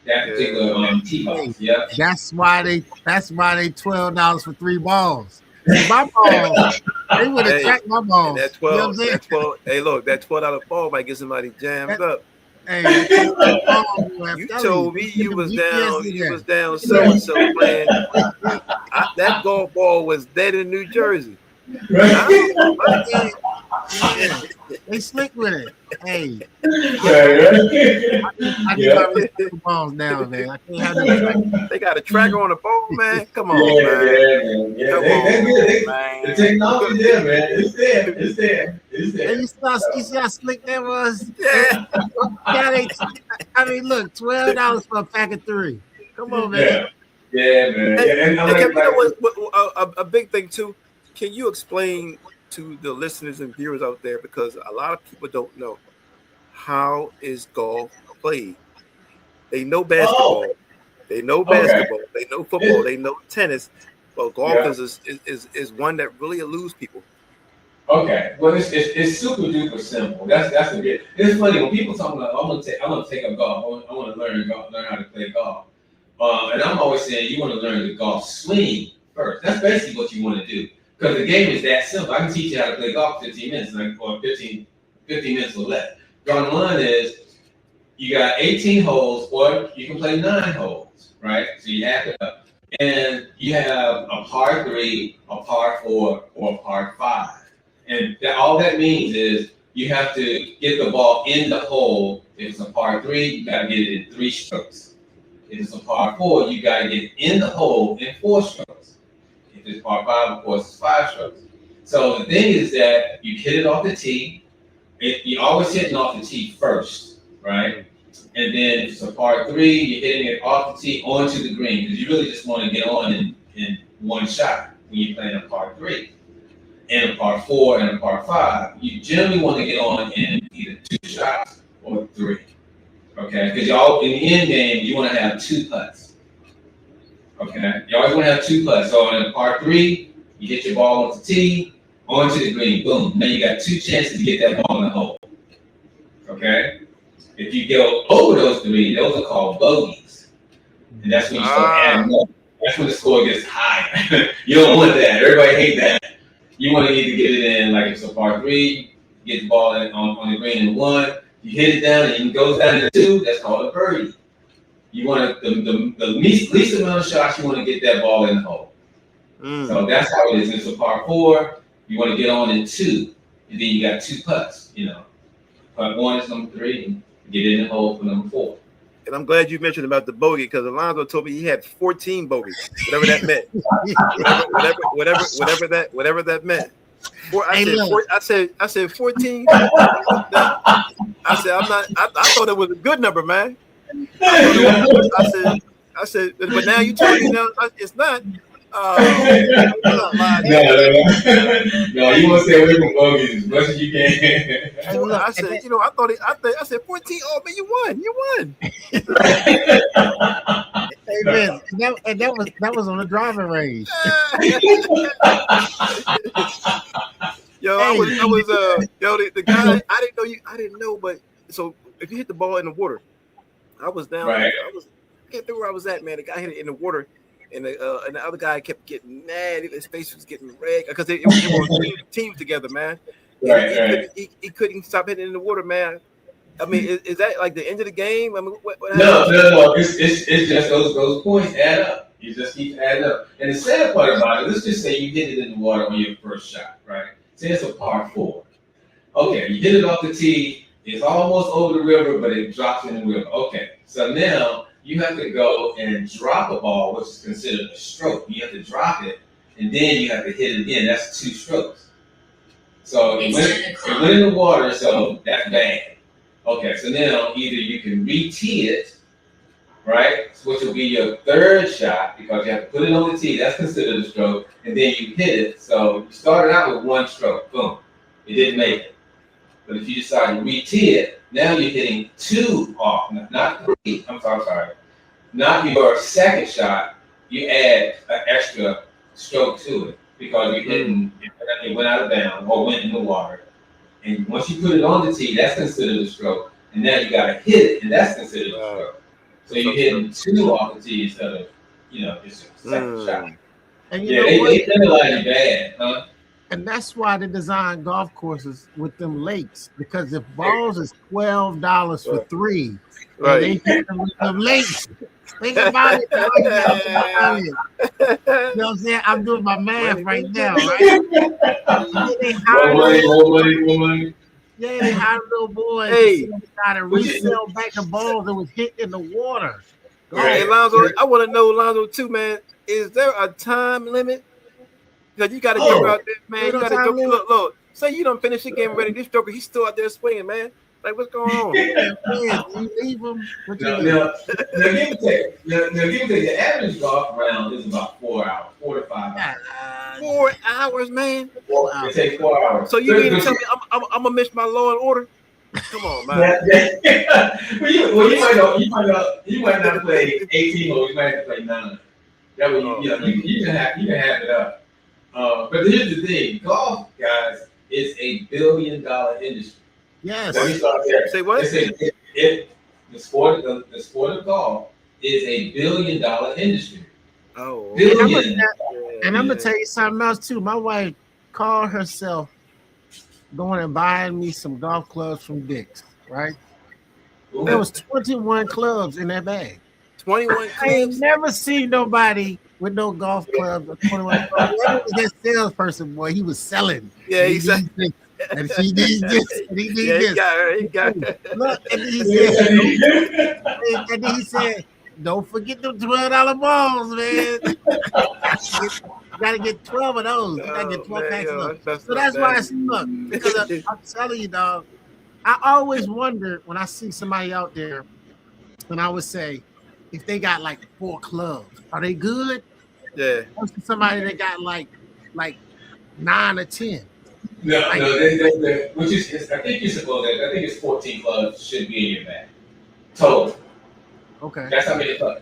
that particular tee box. Yeah, that's why they $12 for 3 balls. My ball, they would have tracked my ball. That 12, hey, look, that $12 ball might get somebody jammed up. Hey, you told me you was down so and so playing. That golf ball was dead in New Jersey. They slick with it. Hey, I need my balls now, man. I can't have that. They got a tracker on the ball, man. Come on, man. The technology there, man. It's there. And you see how slick that was? Yeah. I mean, look, $12 for a pack of 3. Come on, man. Yeah, man. And a big thing too. Can you explain to the listeners and viewers out there, because a lot of people don't know, how is golf played? They know basketball, they know football, they know tennis, but golf is one that really eludes people. Okay, well, it's super duper simple. That's a bit. It's funny when people talk about, I'm gonna take up golf. I want to learn how to play golf. And I'm always saying you want to learn the golf swing first. That's basically what you want to do. Because the game is that simple. I can teach you how to play golf 15 minutes, or 15 minutes or less. Bottom line is, you got 18 holes, or you can play 9 holes, right? So you add it up. And you have a par 3, a par 4, or a par 5. And all that means is you have to get the ball in the hole. If it's a par 3, you got to get it in 3 strokes. If it's a par 4, you got to get in the hole in 4 strokes. If it's par 5, of course, it's 5 strokes. So the thing is that you hit it off the tee. You're always hitting off the tee first, right? And then if it's a par 3, you're hitting it off the tee onto the green, because you really just want to get on in one shot when you're playing a par 3. And a par 4 and a par 5, you generally want to get on in either 2 shots or 3. Okay, because in the end game, you want to have 2 putts. Okay, you always want to have 2 putts. So in a par 3, you hit your ball off the tee, onto the green, boom. Now you got 2 chances to get that ball in the hole. Okay, if you go over those 3, those are called bogeys, and that's when you start adding up. That's when the score gets higher. You don't want that. Everybody hate that. You want to either get it in, like if it's a par 3, get the ball on the green in 1. You hit it down and it goes down to 2. That's called a birdie. You want the least amount of shots. You want to get that ball in the hole. So that's how it is. It's a par 4. You want to get on in 2, and then you got 2 putts. Putt 1 is number 3, and get in the hole for number 4. And I'm glad you mentioned about the bogey, because Alonzo told me he had 14 bogeys, whatever that meant. whatever that meant. I said 14. I said I'm not. I thought it was a good number, man. I I said, but now you telling me now it's not. No, you want to stay away from bogeys as much as you can. I said, I said 14. Oh man, you won. Hey man, that was on the driving range. Yo, I was the guy. I didn't know, but so if you hit the ball in the water, I was down. Right. I can't think where I was at, man. The guy hit it in the water, and the other guy kept getting mad. His face was getting red because they were teams together, man. Right. He couldn't stop hitting in the water, man. I mean, is that like the end of the game? I mean, what No. It's just those points add up. You just keep adding up. And the sad part about it, let's just say you hit it in the water on your first shot, right? Say it's a par 4. Okay, you hit it off the tee. It's almost over the river, but it drops in the river. Okay, so now you have to go and drop a ball, which is considered a stroke. You have to drop it, and then you have to hit it again. That's 2 strokes. So it went in the water, so that's bad. Okay, so now either you can re-tee it, right, which will be your third shot because you have to put it on the tee. That's considered a stroke, and then you hit it. So you started out with 1 stroke, boom, it didn't make it. But if you decide to re-tee it, now you're hitting 2 off, not 3. I'm sorry. Not your second shot. You add an extra stroke to it because you're hitting. It went out of bounds or went in the water. And once you put it on the tee, that's considered a stroke. And now you got to hit it, and that's considered a stroke. So you're hitting 2 off the tee instead of, just a second shot. And they penalize you bad, huh? And that's why they design golf courses with them lakes, because if balls is $12 for 3, right, they hit them with them lakes. Think about it. You know what I'm saying? I'm doing my math right now, right? They hired little boys to try to resell back the balls that was hit in the water. Hey, Alonzo, I want to know, Alonzo, too, man. Is there a time limit? Because you got to go out there, man. You got to go. Look. Say you don't finish the game ready. This joker, he's still out there swinging, man. Like, what's going on? You leave him. Now, give me the average golf round is about 4 hours, 4 to 5 hours. 4 hours, man. 4 hours. It takes 4 hours. So you mean to tell me I'm gonna miss my Law and Order? Come on, man. Well, you might not play 18 holes. You might have to play 9. That way, you can have it up. But here's the thing: golf, guys, is a $1 billion industry. Yes. Let me start there. Say what? The sport of golf is a $1 billion industry. Oh, billion. And I'm gonna tell you something else too. My wife called herself going and buying me some golf clubs from Dick's. Right? Ooh. There was 21 clubs in that bag. 21 clubs. I ain't never seen nobody with no golf clubs. 21 clubs. That salesperson, boy, he was selling. Yeah, he said. And she needs this, and he needs this. He got her. Look, and then he said, don't forget them $12 balls, man. You gotta get 12 of those. You gotta get 12 packs of those. So that's why it's stuck. Because I'm telling you, dog, I always wonder when I see somebody out there, and I would say, if they got like 4 clubs, are they good? Yeah. Versus somebody that got like 9 or 10. No, which is, I think you're supposed to, I think it's 14 clubs should be in your bag. Total. Okay. That's how many clubs.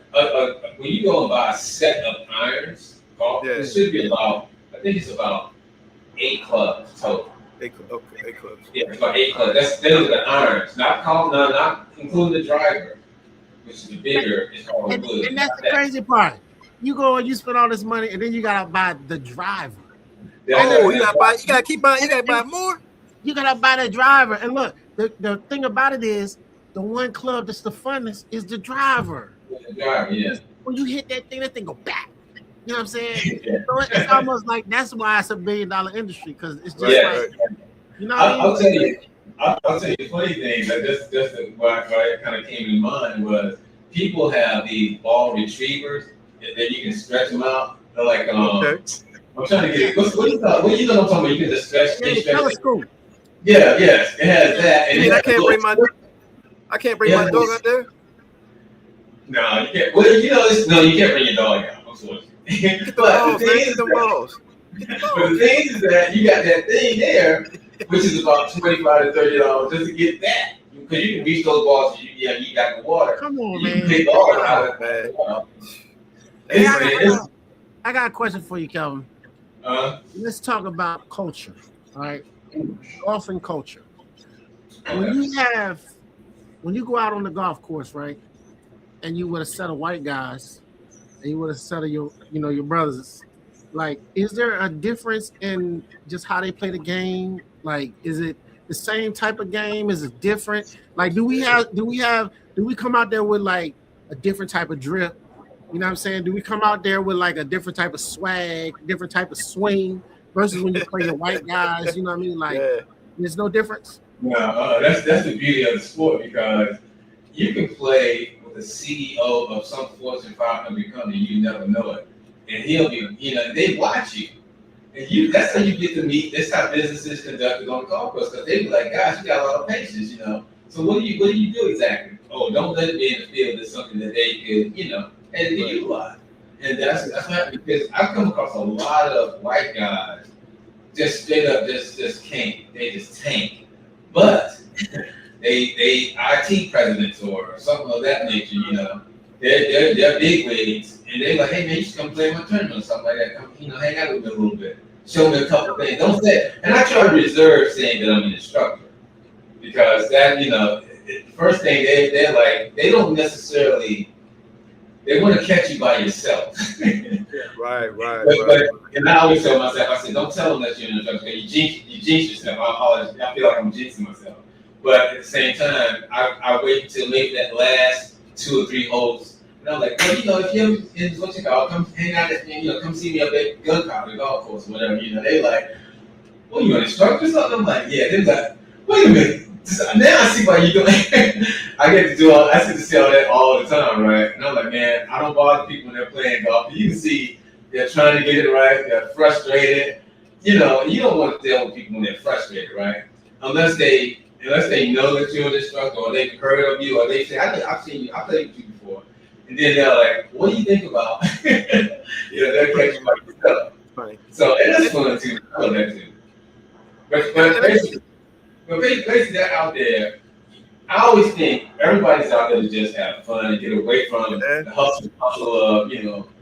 When you go and buy a set of irons, golf, it should be about, I think it's about 8 clubs total. 8 clubs. Yeah, it's about 8 clubs. Those are the irons, not including the driver, which is the bigger. It's called and that's the crazy part. You go and you spend all this money, and then you gotta buy the driver. You gotta buy more. You gotta buy the driver. And look, the thing about it is, the one club that's the funnest is the driver. The driver, yeah. When you hit that thing go back. You know what I'm saying? So it's almost like that's why it's a $1 billion industry, because it's just you know. I'll tell you the funny thing that just what kind of came to mind was people have these ball retrievers that you can stretch them out. They're like I'm trying to get what you know what I'm talking about. You can just stretch. Telescope. Yeah, yes, it has that. And I can't bring my dog out there. No, you can't. Well, no, you can't bring your dog out. Unfortunately. But the thing is that you got that thing there, which is about $25 to $30 just to get that, because you can reach those balls. You got the water. Come on, you man. Can take all out of that. Hey, I got a question for you, Kelvin. Let's talk about culture. All right, golf and culture. When you go out on the golf course, right, and you with a set of white guys, and you with a set of your brothers, like, is there a difference in just how they play the game? Like, is it the same type of game? Is it different? Like, do we come out there with like a different type of drip? You know what I'm saying? Do we come out there with like a different type of swag, different type of swing versus when you play the white guys? You know what I mean? Like, there's no difference. No, that's the beauty of the sport, because you can play with the CEO of some Fortune 500 company, you never know it, and he'll be, they watch you, and that's how you get to meet. That's how business is conducted on the golf course, because they be like, "Gosh, you got a lot of patience, So what do you do exactly? Oh, don't let it be in the field. It's something that they could, and they utilize, and that's what happened, because I've come across a lot of white guys just straight up just can't. They just tank. But they IT presidents or something of that nature, they're big wigs, and they're like, hey man, you should come play in my tournament or something like that. Come, hang out with me a little bit, show me a couple things. Don't say, and I try to reserve saying that I'm an instructor, because that, first thing they're like, they don't necessarily, they want to catch you by yourself. Right. And I always tell myself, I said, don't tell them that you're an instructor. You jinx yourself. I feel like I'm jinxing myself. But at the same time, I wait until maybe that last 2 or 3 holes. And I'm like, well, if you're in what you call, come hang out at, come see me up at Gun Powder Golf Course or whatever. They like, well, you an instructor or something? I'm like, yeah. They're like, wait a minute. Now I see why you're doing it. I get to see all that all the time, right? And I'm like, man, I don't bother people when they're playing golf. You can see they're trying to get it right. They're frustrated. You don't want to deal with people when they're frustrated, right? Unless they know that you're an instructor, or they've heard of you, or they say, I've seen you, I've played with you before. And then they're like, what do you think about? They're catching my stuff. Right. So it's fun too. I love that too. But basically, that out there, I always think everybody's out there to just have fun and get away from the hustle of,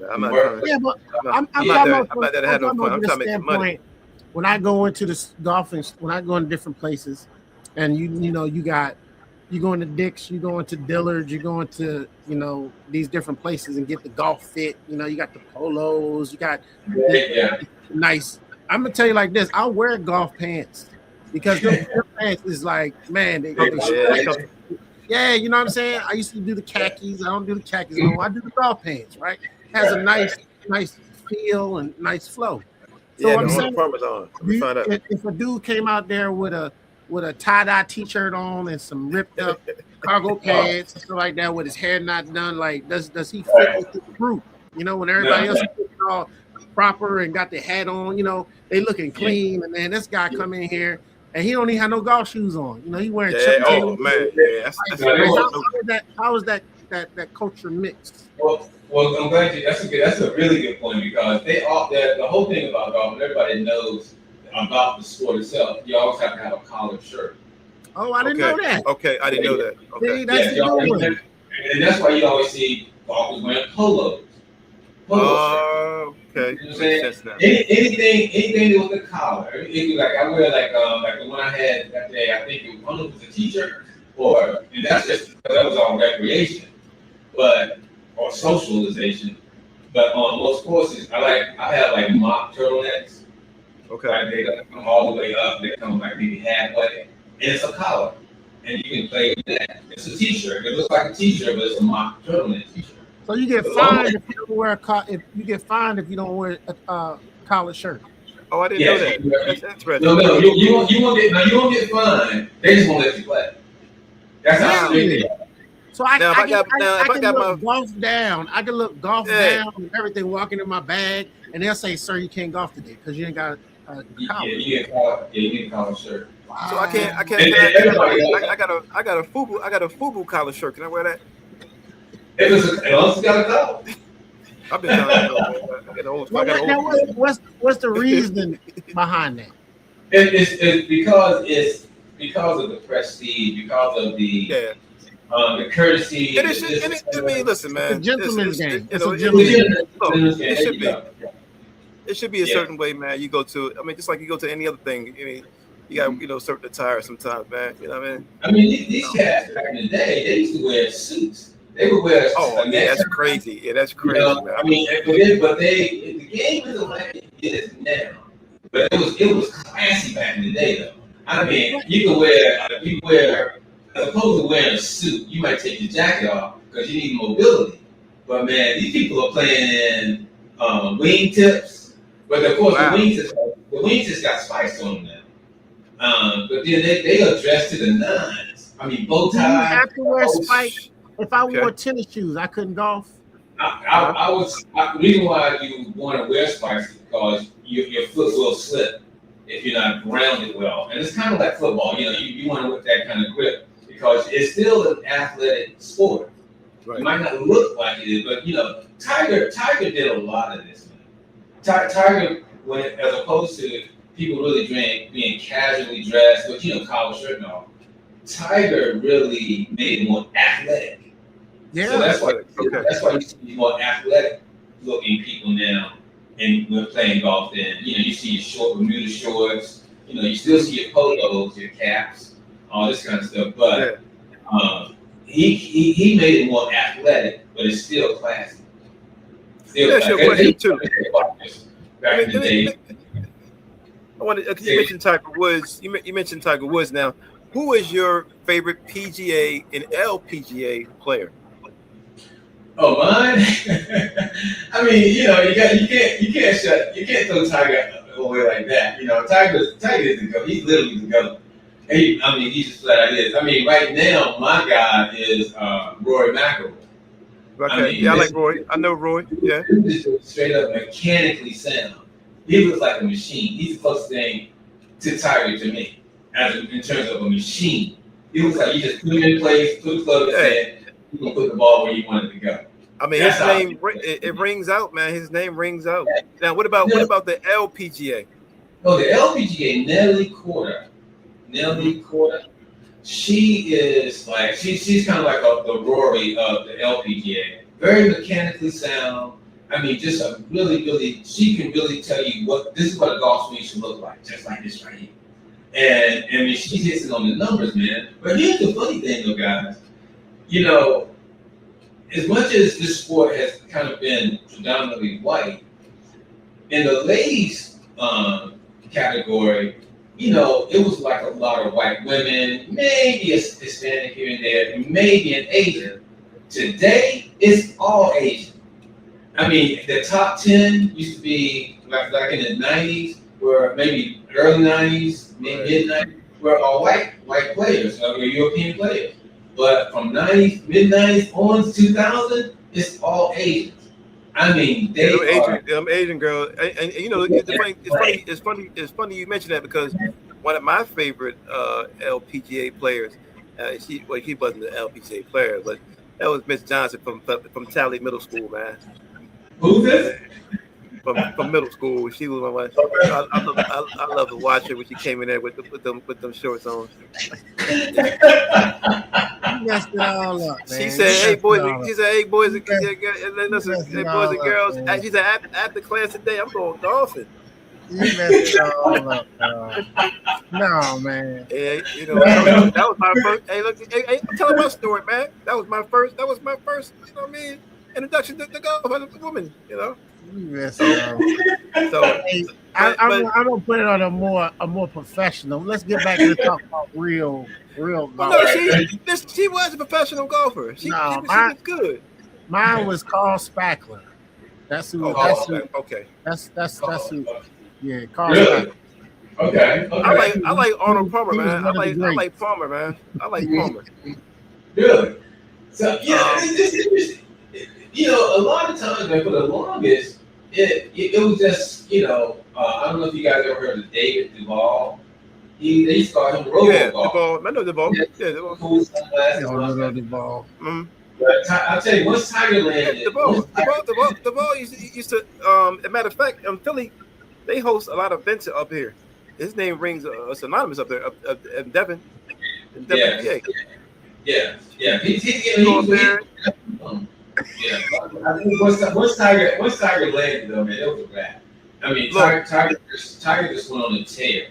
I'm work. Yeah, but I'm about to have no fun. I'm trying to make some money. When I go into the golfing, when I go into different places, and you go into Dick's, you go into Dillard's, you go into these different places and get the golf fit. You got the polos, you got nice. I'm gonna tell you like this: I'll wear golf pants. Because their pants is like, man, they yeah, you know what I'm saying? I used to do the khakis. I don't do the khakis no more. I do the golf pants, right? It has a nice feel and nice flow. So yeah, I'm saying, Parmesan. if a dude came out there with a tie-dye t-shirt on and some ripped up cargo pants and stuff like that, with his hair not done, like does he fit with the group? When everybody else is all proper and got their hat on, they looking clean, and then this guy come in here. And he don't even have no golf shoes on. He wearing Chuck Taylor. Man. Yeah, how is that culture mixed? Well, I'm glad that's a really good point, because the whole thing about golf, and everybody knows about the sport itself, you always have to have a collared shirt. Oh, I didn't know that. Okay, I didn't know that. Okay. See, that's and that's why you always see golfers wearing polos. Okay. You know what I'm saying? Anything with the collar. I wear like the one I had that day. I think it was a t-shirt, and that's just because that was all recreation, or socialization. But on most courses, I have like mock turtlenecks. Okay. Like they come all the way up. They come like maybe halfway, and it's a collar, and you can play with that. It's a t-shirt. It looks like a t-shirt, but it's a mock turtleneck t-shirt. So you get fined if you don't wear if you don't wear a collared shirt. Oh, I didn't know that. That's right. No, you won't get fined. They just won't let you play. That's how strict. So I can look golf down. I can look golf down and everything, walking in my bag, and they'll say, "Sir, you can't golf today because you ain't got a collar." You get a collar shirt. Wow. So I can't. I got a FUBU collar shirt. Can I wear that? It was Alonzo got a call. I've been trying to go, man. What's the reason behind that? It's because of the prestige, because of the courtesy. I mean, listen, man. It's a gentleman's game. It should be. It should be a certain way, man. You go to, I mean, just like you go to any other thing. I mean, you got, certain attire sometimes, man. You know what I mean? I mean, these cats back in the day, they used to wear suits. They would wear. Oh, yeah, that's crazy. Yeah, that's crazy. Man. I mean, but the game isn't like it is now. But it was classy back in the day, though. I mean, you wear, as opposed to wearing a suit, you might take your jacket off because you need mobility. But man, these people are playing in wing tips. But of course, the wing tips got spice on them now. But then they are dressed to the nines. I mean, bow tie. You have to wear spikes. If I wore tennis shoes, I couldn't golf. The reason why you want to wear spikes is because your foot will slip if you're not grounded well. And it's kind of like football. You want to with that kind of grip because it's still an athletic sport. Right. It might not look like it is, but Tiger did a lot of this, man. Tiger, as opposed to people really being casually dressed with collar shirt and all, Tiger really made it more athletic. Yeah, so that's why you see more athletic looking people now, and we're playing golf. Then you see your short Bermuda shorts. You still see your polos, your caps, all this kind of stuff. But he made it more athletic, but it's still classy. That's your question too. Back in the day. I wanted. You mentioned Tiger Woods. You mentioned Tiger Woods. Now, who is your favorite PGA and LPGA player? Oh, mine. I mean, you can't throw Tiger away like that. Tiger is the GOAT. He's literally the GOAT. He's just flat out is. I mean, right now my guy is Rory McIlroy. Okay, I like Roy. I know Roy. Yeah, he's just straight up mechanically sound. He looks like a machine. He's the closest thing to Tiger to me, in terms of a machine. He looks like you just put him in place, put the club in his hand. You can put the ball where you want it to go. I mean, his name it rings out, man. His name rings out. Now, what about the LPGA? Oh, the LPGA, Nelly Korda. She is like she's kind of like the Rory of the LPGA. Very mechanically sound. I mean, just a really, she can really tell you this is what a golf swing should look like, just like this right here. And I mean, she hits it on the numbers, man. But here's the funny thing, though, guys. As much as this sport has kind of been predominantly white, in the ladies category, it was like a lot of white women, maybe a Hispanic here and there, and maybe an Asian. Today, it's all Asian. I mean, the top 10 used to be like in the 90s, where maybe early 90s, mid 90s, were all white players, or European players. But from mid-90s on to 2000, it's all Asians. I mean, them Asian girls, and it's funny you mentioned that because one of my favorite LPGA players, he wasn't an LPGA player, but that was Miss Johnson from Tally Middle School, man. Who's this? From middle school, she was one of my. I love to watch her when she came in there with them shorts on. You messed it all up, man. She said, "Hey boys and girls." She said, "After class today, I'm going golfing." You messed it all up, no, man. Yeah, that was my first. Hey, look, hey, I'm telling my story, man. That was my first. You know what I mean? Introduction to golf as a woman. So I'm gonna put it on a more professional. Let's get back to talk about real golf. No, she was a professional golfer. She was good. Mine was Carl Spackler. That's who. Okay. That's who. Yeah, Carl. Really? Spackler. Okay. I like Arnold Palmer, man. I like Palmer, man. I like Palmer. Really? So a lot of times, man, for the longest, it was just, I don't know if you guys ever heard of David Duval. They used to call him Robo Golf. I know Duval. Yeah, Duval. Cool sunglasses. Duval. But I'll tell you, once Tiger landed, The ball used to. As a matter of fact, Philly, they host a lot of events up here. His name rings synonymous up there, in Devon. Yeah. He's getting there. Yeah, I think once Tiger landed though, man, it was a wrap. I mean, Tiger just went on a tear,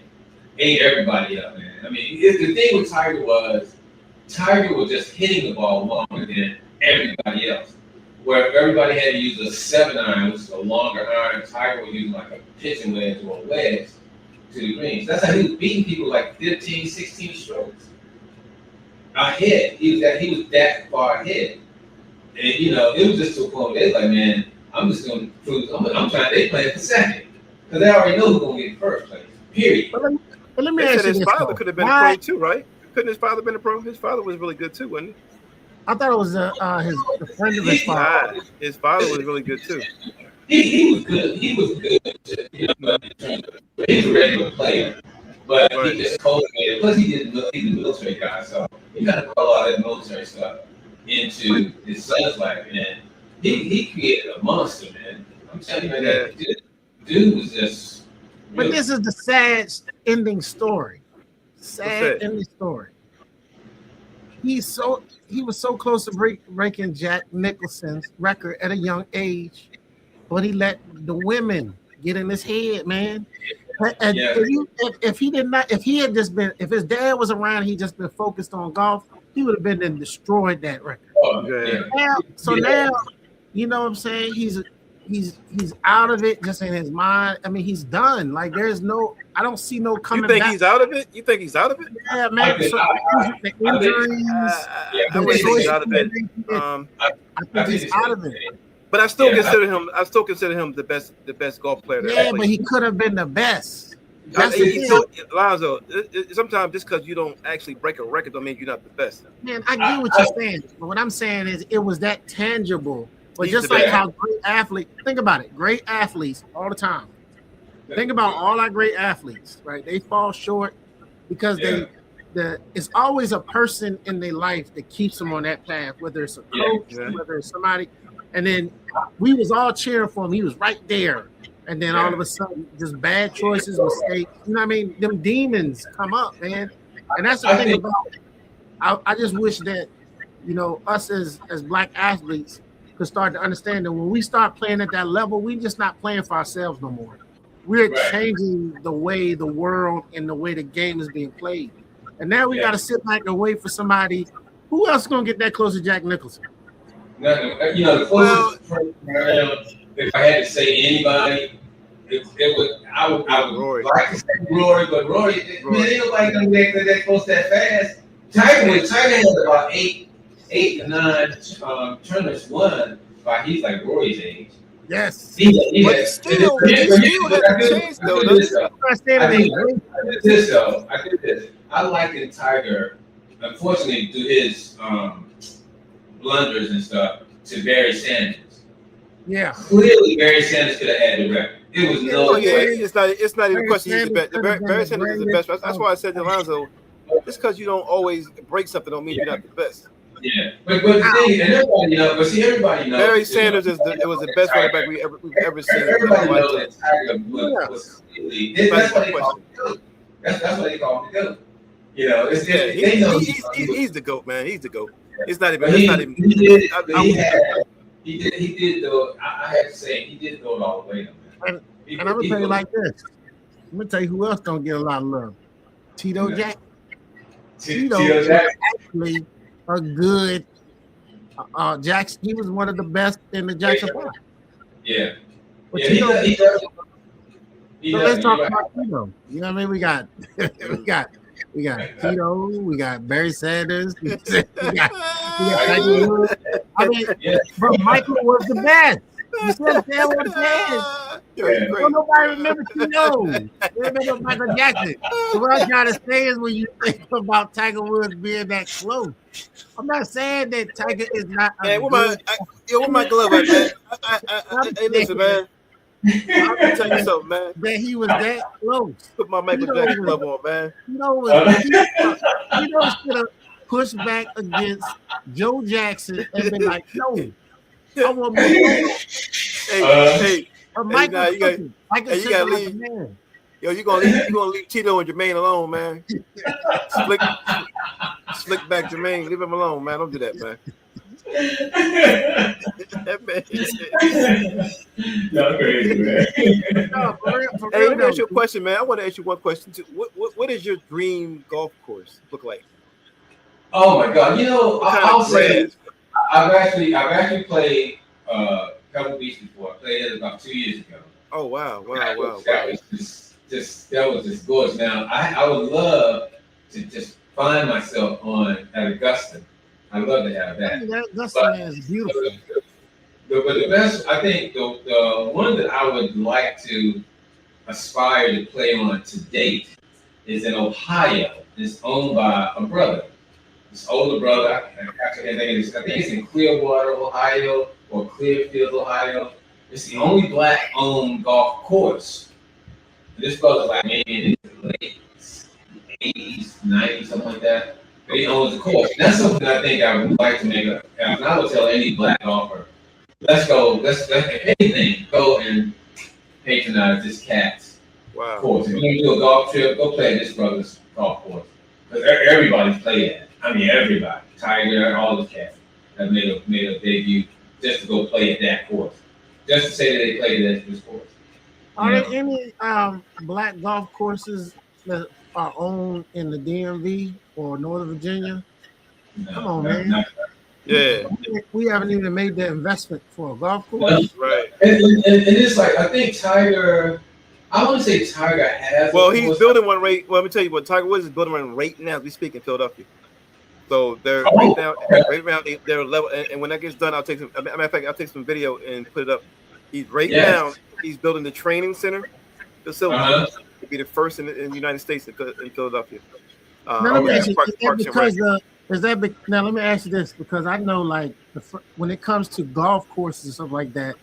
ate everybody up, man. I mean, the thing with Tiger was just hitting the ball longer than everybody else. Where everybody had to use a 7-iron, which is a longer iron, Tiger was using like a pitching wedge or a wedge to the greens. That's how he was beating people like 15, 16 strokes ahead. He was that far ahead. And it was just to a point where they're like, man, I'm just gonna prove I'm trying. They playing for second because they already know who's gonna get first place. Period. But let me ask you his father could have been a pro too, right? Couldn't his father been a pro? His father was really good too, wasn't he? I thought it was the friend of his father. His father was really good too. He was good. He was good. He's a regular player, but he just cultivated. Plus, he's a military guy, so he got to put a lot of that military stuff into his son's life, and he created a monster, man. I'm telling you, man, that dude was just. But this is the sad ending story. Sad ending story. He was so close to breaking Jack Nicholson's record at a young age, but he let the women get in his head, man. And if his dad was around, he just been focused on golf, he would have been and destroyed that record. Now, you know what I'm saying? He's out of it, just in his mind. I mean, he's done. Like I don't see no coming back. You think he's out of it? You think he's out of it? Yeah, man. The injuries. I would say he's out of it. I think he's out of it. But I still consider him the best golf player. Yeah, but he could have been the best. Alonzo, sometimes just because you don't actually break a record don't mean you're not the best. Man, I get what you're saying. But what I'm saying is it was that tangible. But just like how great athletes, think about it, great athletes all the time. Think about all our great athletes, right? They fall short because it's always a person in their life that keeps them on that path, whether it's a coach, whether it's somebody. And then we was all cheering for him. He was right there. And then all of a sudden, just bad choices, mistakes. You know what I mean? Them demons come up, man. And that's the thing about I just wish that, us as black athletes could start to understand that when we start playing at that level, we just not playing for ourselves no more. We're changing the way the world and the way the game is being played. And now we got to sit back and wait for somebody. Who else is going to get that close to Jack Nicholson? The closest person if I had to say anybody, I would like to say Rory, but Rory, man, ain't nobody gonna get that close that fast. Tiger had about eight to nine tournaments won by he's like Rory's age. Yes. But still hasn't changed though. I did this. I likened Tiger, unfortunately, through his blunders and stuff, to Barry Sanders. Yeah. Clearly, Barry Sanders could have had the record. It was no way. It's not even a question. He's the best. Barry Sanders is the best. That's why I said to Alonzo, just because you don't always break something don't mean you're not the best. Yeah, but the thing, and everybody knows. But see, everybody knows. Barry Sanders was the best running back we've ever seen. Everybody knows that Tiger was completely. That's why they call him the GOAT. That's why they call him the GOAT. They know he's the GOAT, man. He's the GOAT. It's not even. He did though. I have to say, he did go all the way. And I'm gonna tell you like this. I'm gonna tell you who else don't get a lot of love. Tito Jack. Tito was actually a good Jackson. He was one of the best in the Jackson 5. Yeah. But He does. Let's talk about Tito. You know what I mean? We got Tito. We got Barry Sanders. We got Tiger Woods. I mean, but Michael was the best. You see what I'm saying? What I'm saying? Don't nobody remember Tito. They remember Michael Jackson. So what I'm trying to say is when you think about Tiger Woods being that close, I'm not saying that Tiger is not. Where my glove at, man? Hey, listen, man. I'm gonna tell you something, man. That he was that close. Put my Michael Jackson glove on, man. Tito push back against Joe Jackson and be like, no, I want more. Hey, Michael nah, you got to like leave. Yo, you gonna leave Tito and Jermaine alone, man. Slick back Jermaine, leave him alone, man. Don't do that, man. That man. Y'all crazy, man. No, for real, Hey, let me ask you a question, man. I want to ask you one question too. What does your dream golf course look like? Oh my God! You know, I'll say I've actually played Pebble Beach before. I played it about 2 years ago. Oh wow! That was just gorgeous. Now I would love to just find myself at Augusta. I'd love to have that. Augusta is beautiful. But the best, I think, the one that I would like to aspire to play on to date is in Ohio. It's owned by a brother. His older brother. I think it's in Clearwater, Ohio, or Clearfield, Ohio. It's the only black-owned golf course. And this brother's like maybe in the late 80s, 90s, something like that. But he owns the course. And that's something I think I would like to make up. And I would tell any black golfer, let's if anything, go and patronize this cat's course. If you're going to do a golf trip, go play this brother's golf course. Because everybody's played that. I mean, everybody. Tiger, all the cats have made a debut just to go play at that course. Just to say that they played at this course. Are there any black golf courses that are owned in the DMV or Northern Virginia? No, come on, man. Yeah. We haven't even made the investment for a golf course. Right. And it's like, I think Tiger, I want to say Tiger has. Well, he's building one right. Well, let me tell you what Tiger Woods is building one right now as we speak in Philadelphia. So they're right now they're level. And when that gets done, I'll take some. As a matter of fact, I'll take some video and put it up. He's now. He's building the training center facility. To be the first in the United States in Philadelphia. Now let me ask you this, because I know like when it comes to golf courses and stuff like that,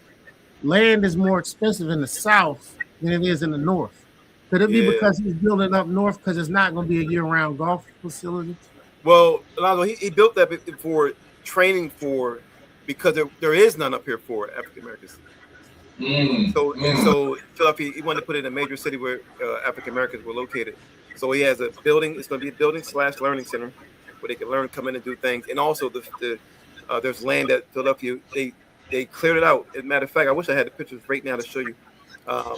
land is more expensive in the South than it is in the North. Could it be because he's building up north because it's not going to be a year-round golf facility? Well, Alonzo, he built that for training because there is none up here for African Americans. So Philadelphia, he wanted to put it in a major city where African Americans were located. So he has a building. It's going to be a building/learning center where they can learn, come in and do things. And also there's land at Philadelphia. They cleared it out. As a matter of fact, I wish I had the pictures right now to show you.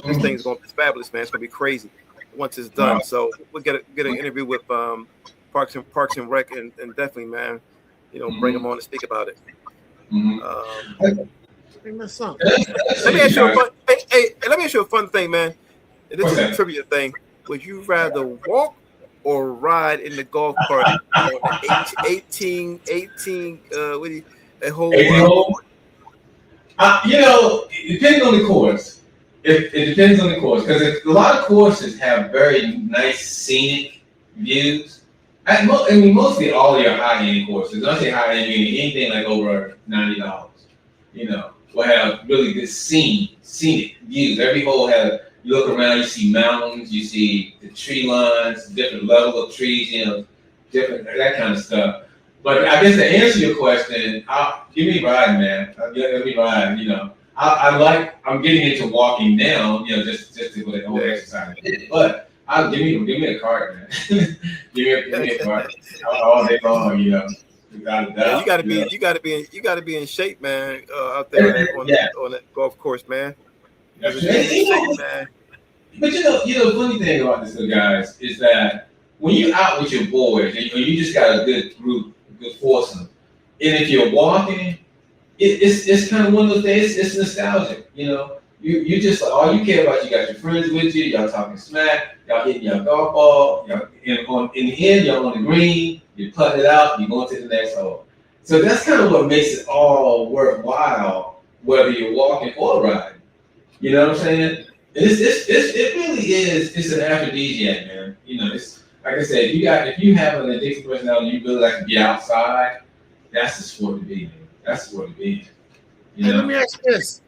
This thing's going to be fabulous, man. It's going to be crazy once it's done. Wow. So we'll get an interview with Parks and Rec, and definitely, man, bring them on to speak about it. Let me ask you a fun thing, man. This is a trivia thing. Would you rather walk or ride in the golf cart on the 18 hole? It depends on the course. It depends on the course, because a lot of courses have very nice scenic views. Mostly all your high-end courses. When I say high-end, meaning anything like over $90. Will have really good scenic views. Every hole has, you look around, you see mountains, you see the tree lines, different level of trees, different, that kind of stuff. But I guess to answer your question, give me riding, man. Let me ride, I'm getting into walking now, just to go to exercise. But give me a cart, man. give me a cart all day long, You gotta be in shape, man. Out there on that golf course, man. But the funny thing about this, guys, is that when you're out with your boys and you just got a good group, a good foursome, and if you're walking, it's kind of one of those things. It's nostalgic, You just all you care about. You got your friends with you. Y'all talking smack. Y'all hitting your golf ball. Y'all in the end, y'all on the green. You putting it out. You going to the next hole. So that's kind of what makes it all worthwhile, whether you're walking or riding. You know what I'm saying? It really is. It's an aphrodisiac, man. It's like I said. If you have an addictive personality, you really like to be outside. That's the sport to be, man. That's the sport to be. Let me ask you this.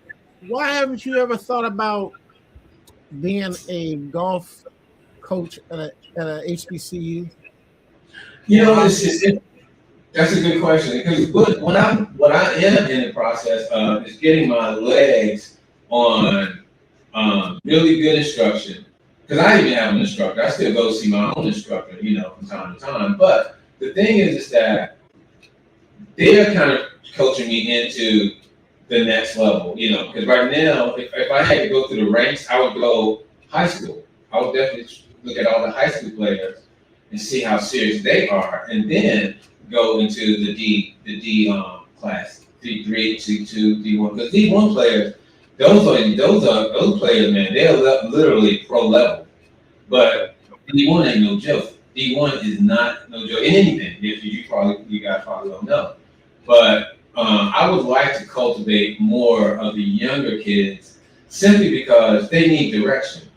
Why haven't you ever thought about being a golf coach at a HBCU? That's a good question, because what I am in the process of is getting my legs on really good instruction. Because I even have an instructor. I still go see my own instructor, from time to time. But the thing is that they're kind of coaching me into the next level, because right now, if I had to go through the ranks, I would go high school. I would definitely look at all the high school players and see how serious they are, and then go into the D class, D3, D2, D1. Because D1 players, those players, man, they're literally pro level. But D1 ain't no joke. D1 is not no joke in anything. If you guys probably don't know. But I would like to cultivate more of the younger kids simply because they need direction.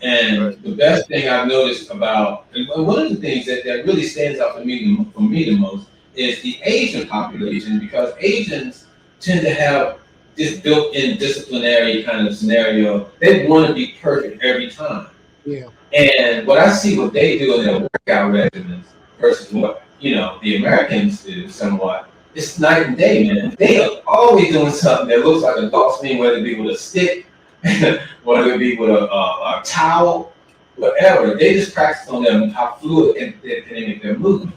And the best thing I've noticed about, and one of the things that really stands out for me the most is the Asian population, because Asians tend to have this built-in disciplinary kind of scenario. They want to be perfect every time. Yeah. And what I see what they do in their workout regimens versus what, the Americans do somewhat, it's night and day, man. They are always doing something that looks like a golf swing, whether it be with a stick, whether it be with a towel, whatever. They just practice on them how fluid and they make their movements.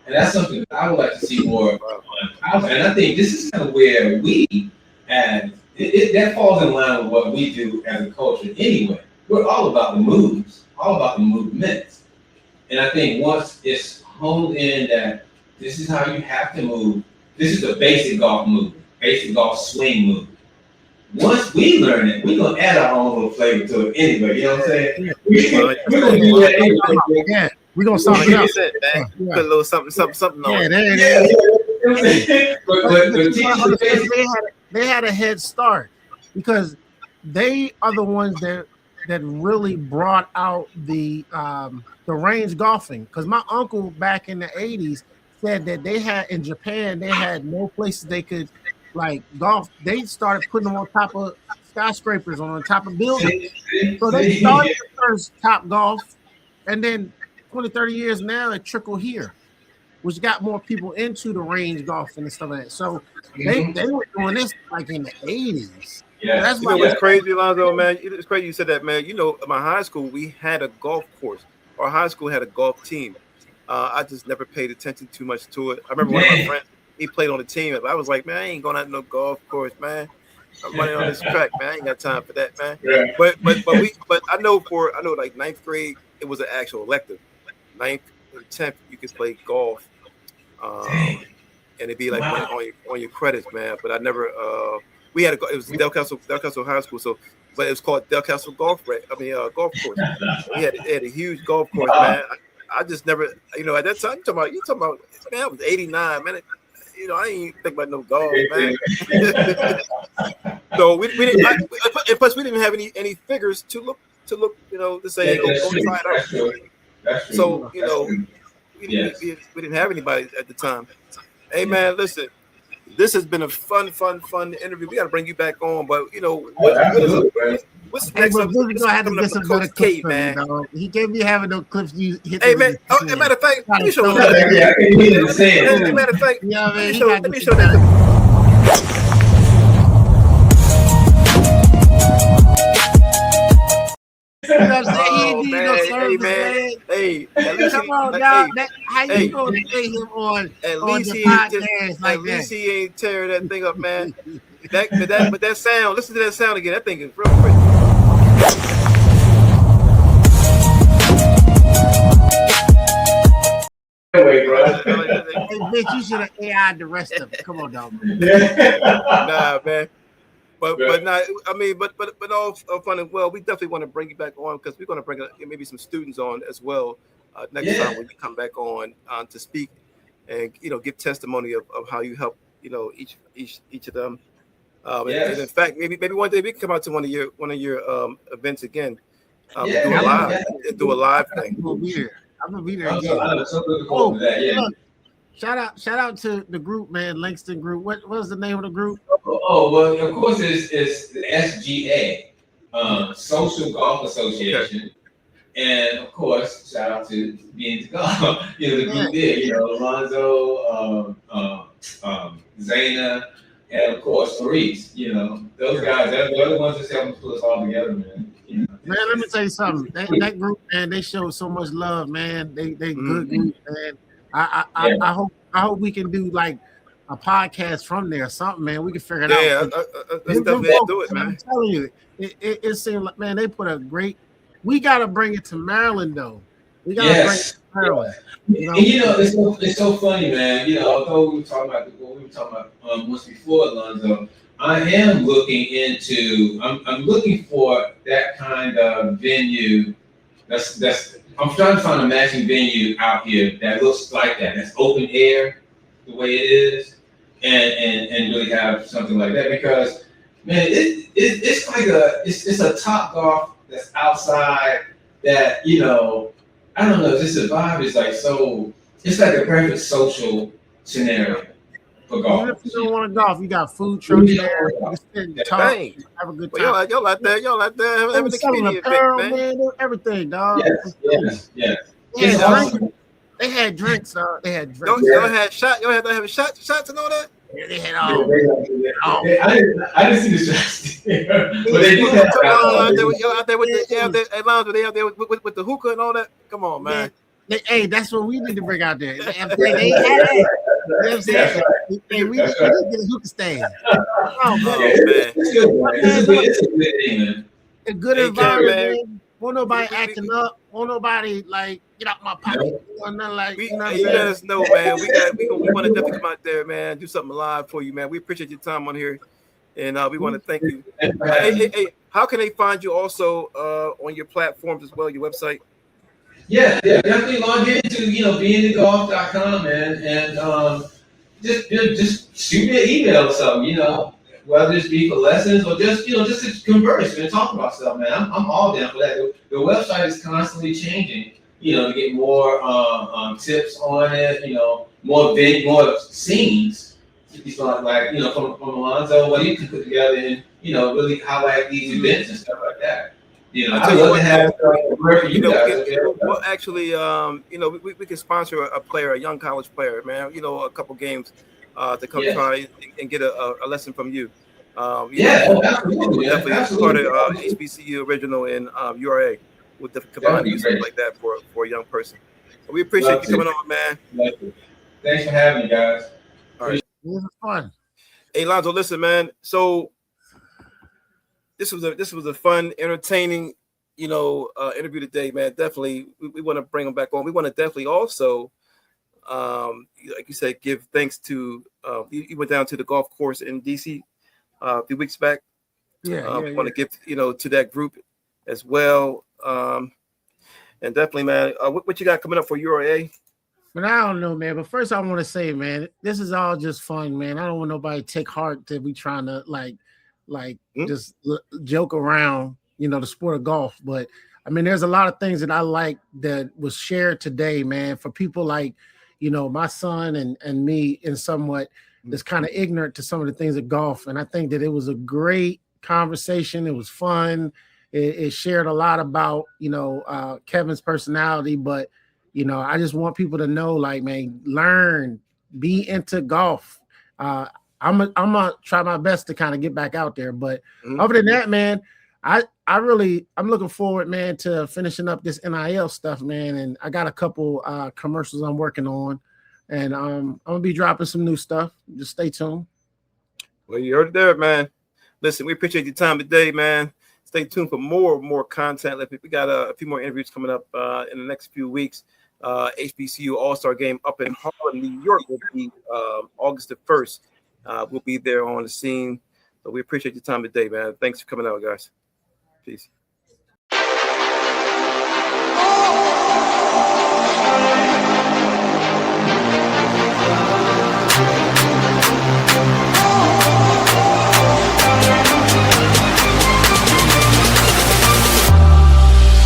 And that's something that I would like to see more on. And I think this is kind of where we, and that falls in line with what we do as a culture anyway. We're all about the moves, all about the movements. And I think once it's honed in that this is how you have to move, this is the basic golf move, basic golf swing move. Once we learn it, we're gonna add our own little flavor to it anyway. You know what I'm saying? We're gonna do that anyway. Yeah, we're gonna start it up. Put a little something on. Yeah, they had a head start because they are the ones that really brought out the range golfing. Because my uncle back in the 80s said that they had in Japan, they had no places they could like golf. They started putting them on top of skyscrapers, on top of buildings. So they started the first Top Golf, and then 20, 30 years now it trickled here, which got more people into the range golf and stuff like that. So they were doing this like in the 80s. Yeah, that's why what's crazy, Alonzo, man. It's crazy you said that, man. At my high school, we had a golf course. Our high school had a golf team. I just never paid attention too much to it. I remember one of my friends, he played on the team. I was like, man, I ain't going out to no golf course, man. I'm running on this track, man. I ain't got time for that, man. Yeah. But I know like ninth grade, it was an actual elective. 9th and 10th, you could play golf, and it'd be like on your credits, man. But I never. We had it was Del Castle High School, but it was called Del Castle Golf course. We had a huge golf course, man. I just never, at that time, you talking about, man, I was 89, man. I ain't think about no golf, man. So we didn't, and plus we didn't have any figures to look, to say, go try it out. So, we didn't have anybody at the time. Hey, man, listen. This has been a fun interview. We got to bring you back on, but what's next? I had to get some better clips, man. He gave me having no clips. Hey, man. Matter of fact, let me show you. Matter of fact, let me show that. You know what I'm saying? Hey, come on, y'all. How you gonna say him on the podcast like that? At least he ain't tearing that thing up, man. But that sound, listen to that sound again. That thing is real quick. Hey, bitch, you should have AI'd the rest of it. Come on, dog. Nah, man. But not. I mean, but all fun and well. We definitely want to bring you back on because we're going to bring maybe some students on as well next time when you come back on to speak and give testimony of how you help each of them. And in fact, maybe one day we can come out to one of your events again. Do a live thing. I'm gonna be there again. Shout out to the group, man, Langston Group. What was the name of the group? Oh, well, of course it's the SGA, Social Golf Association. And of course, shout out to BN2 Golf. The group there, Alonzo, Zayna, and of course Maurice. Those guys, they're the ones that's helping put us all together, man. Man, let me tell you something. That group, man, they show so much love, man. They good group, man. I hope we can do like a podcast from there or something, man. We can figure it out. Yeah, let's definitely do it, man. I'm telling you, it seemed like, man, they put a great. We got to bring it to Maryland, though. We got to bring it to Maryland. It's so funny, man. Although we were talking about once before, Alonzo, I am looking I'm looking for that kind of venue. I'm trying to find a matching venue out here that looks like that. That's open air, the way it is, and really have something like that, because man, it's like it's a Top Golf that's outside that, I don't know, just the vibe is like so, it's like a perfect social scenario for golf. Even if you don't want to golf, you got food trucks there. You can sit and talk, have a good time. Well, y'all out there having a community event, man. Everything, dog. Yes. They had drinks. They had drinks. Y'all had shots and all that. Yeah, they had all. I didn't see the shots, but they do have out there with the Alonzo, they out there with the hookah and all that. Come on, man. Hey, that's what we need to bring out there. They had it. You know what I'm saying? Hey, we need to get a hookah stand. Oh, man. It's a good thing, man. A good environment, man. Won't nobody acting up. Won't nobody like get out my pocket. Nothing like, you let us know, man. We want to definitely come out there, man. Do something live for you, man. We appreciate your time on here, and we want to thank you. Hey, how can they find you also on your platforms as well, your website? Yeah, definitely log into BN2Golf.com, man, and just shoot me an email or something, whether it's be for lessons or just to converse and talk about stuff, man. I'm all down for that. The website is constantly changing, to get more tips on it, more scenes. It's like from Alonzo, what he can put together and really highlight these events and stuff like that. I love to have you guys. Well, actually, we can sponsor a young college player, man. A couple games to come try and get a lesson from you. Definitely part of HBCU original in URA with the combine you something like that for a young person. We appreciate you coming on, man. Thanks for having me, guys. All right, it was fun. Hey, Alonzo, listen, man. So this was a fun, entertaining, interview today, man. Definitely, we want to bring him back on. We want to definitely also, like you said, give thanks to. You went down to the golf course in DC a few weeks back. We want to give to that group as well. And definitely, man, what you got coming up for URA? But I don't know, man. But first, I want to say, man, this is all just fun, man. I don't want nobody to take heart to be trying to just joke around, the sport of golf. But I mean, there's a lot of things that I like that was shared today, man, for people like, my son and me in somewhat that's kind of ignorant to some of the things of golf. And I think that it was a great conversation. It was fun. It shared a lot about, Kevin's personality, but, I just want people to know, like, man, learn, be into golf. I'm gonna try my best to kind of get back out there. But other than that, man, I'm looking forward, man, to finishing up this NIL stuff, man. And I got a couple commercials I'm working on, and I'm gonna be dropping some new stuff. Just stay tuned. Well, you heard it there, man. Listen, we appreciate your time today, man. Stay tuned for more content. We got a few more interviews coming up in the next few weeks. HBCU All-Star Game up in Harlem, New York will be August the 1st. We'll be there on the scene. So we appreciate your time today, man. Thanks for coming out, guys. Peace.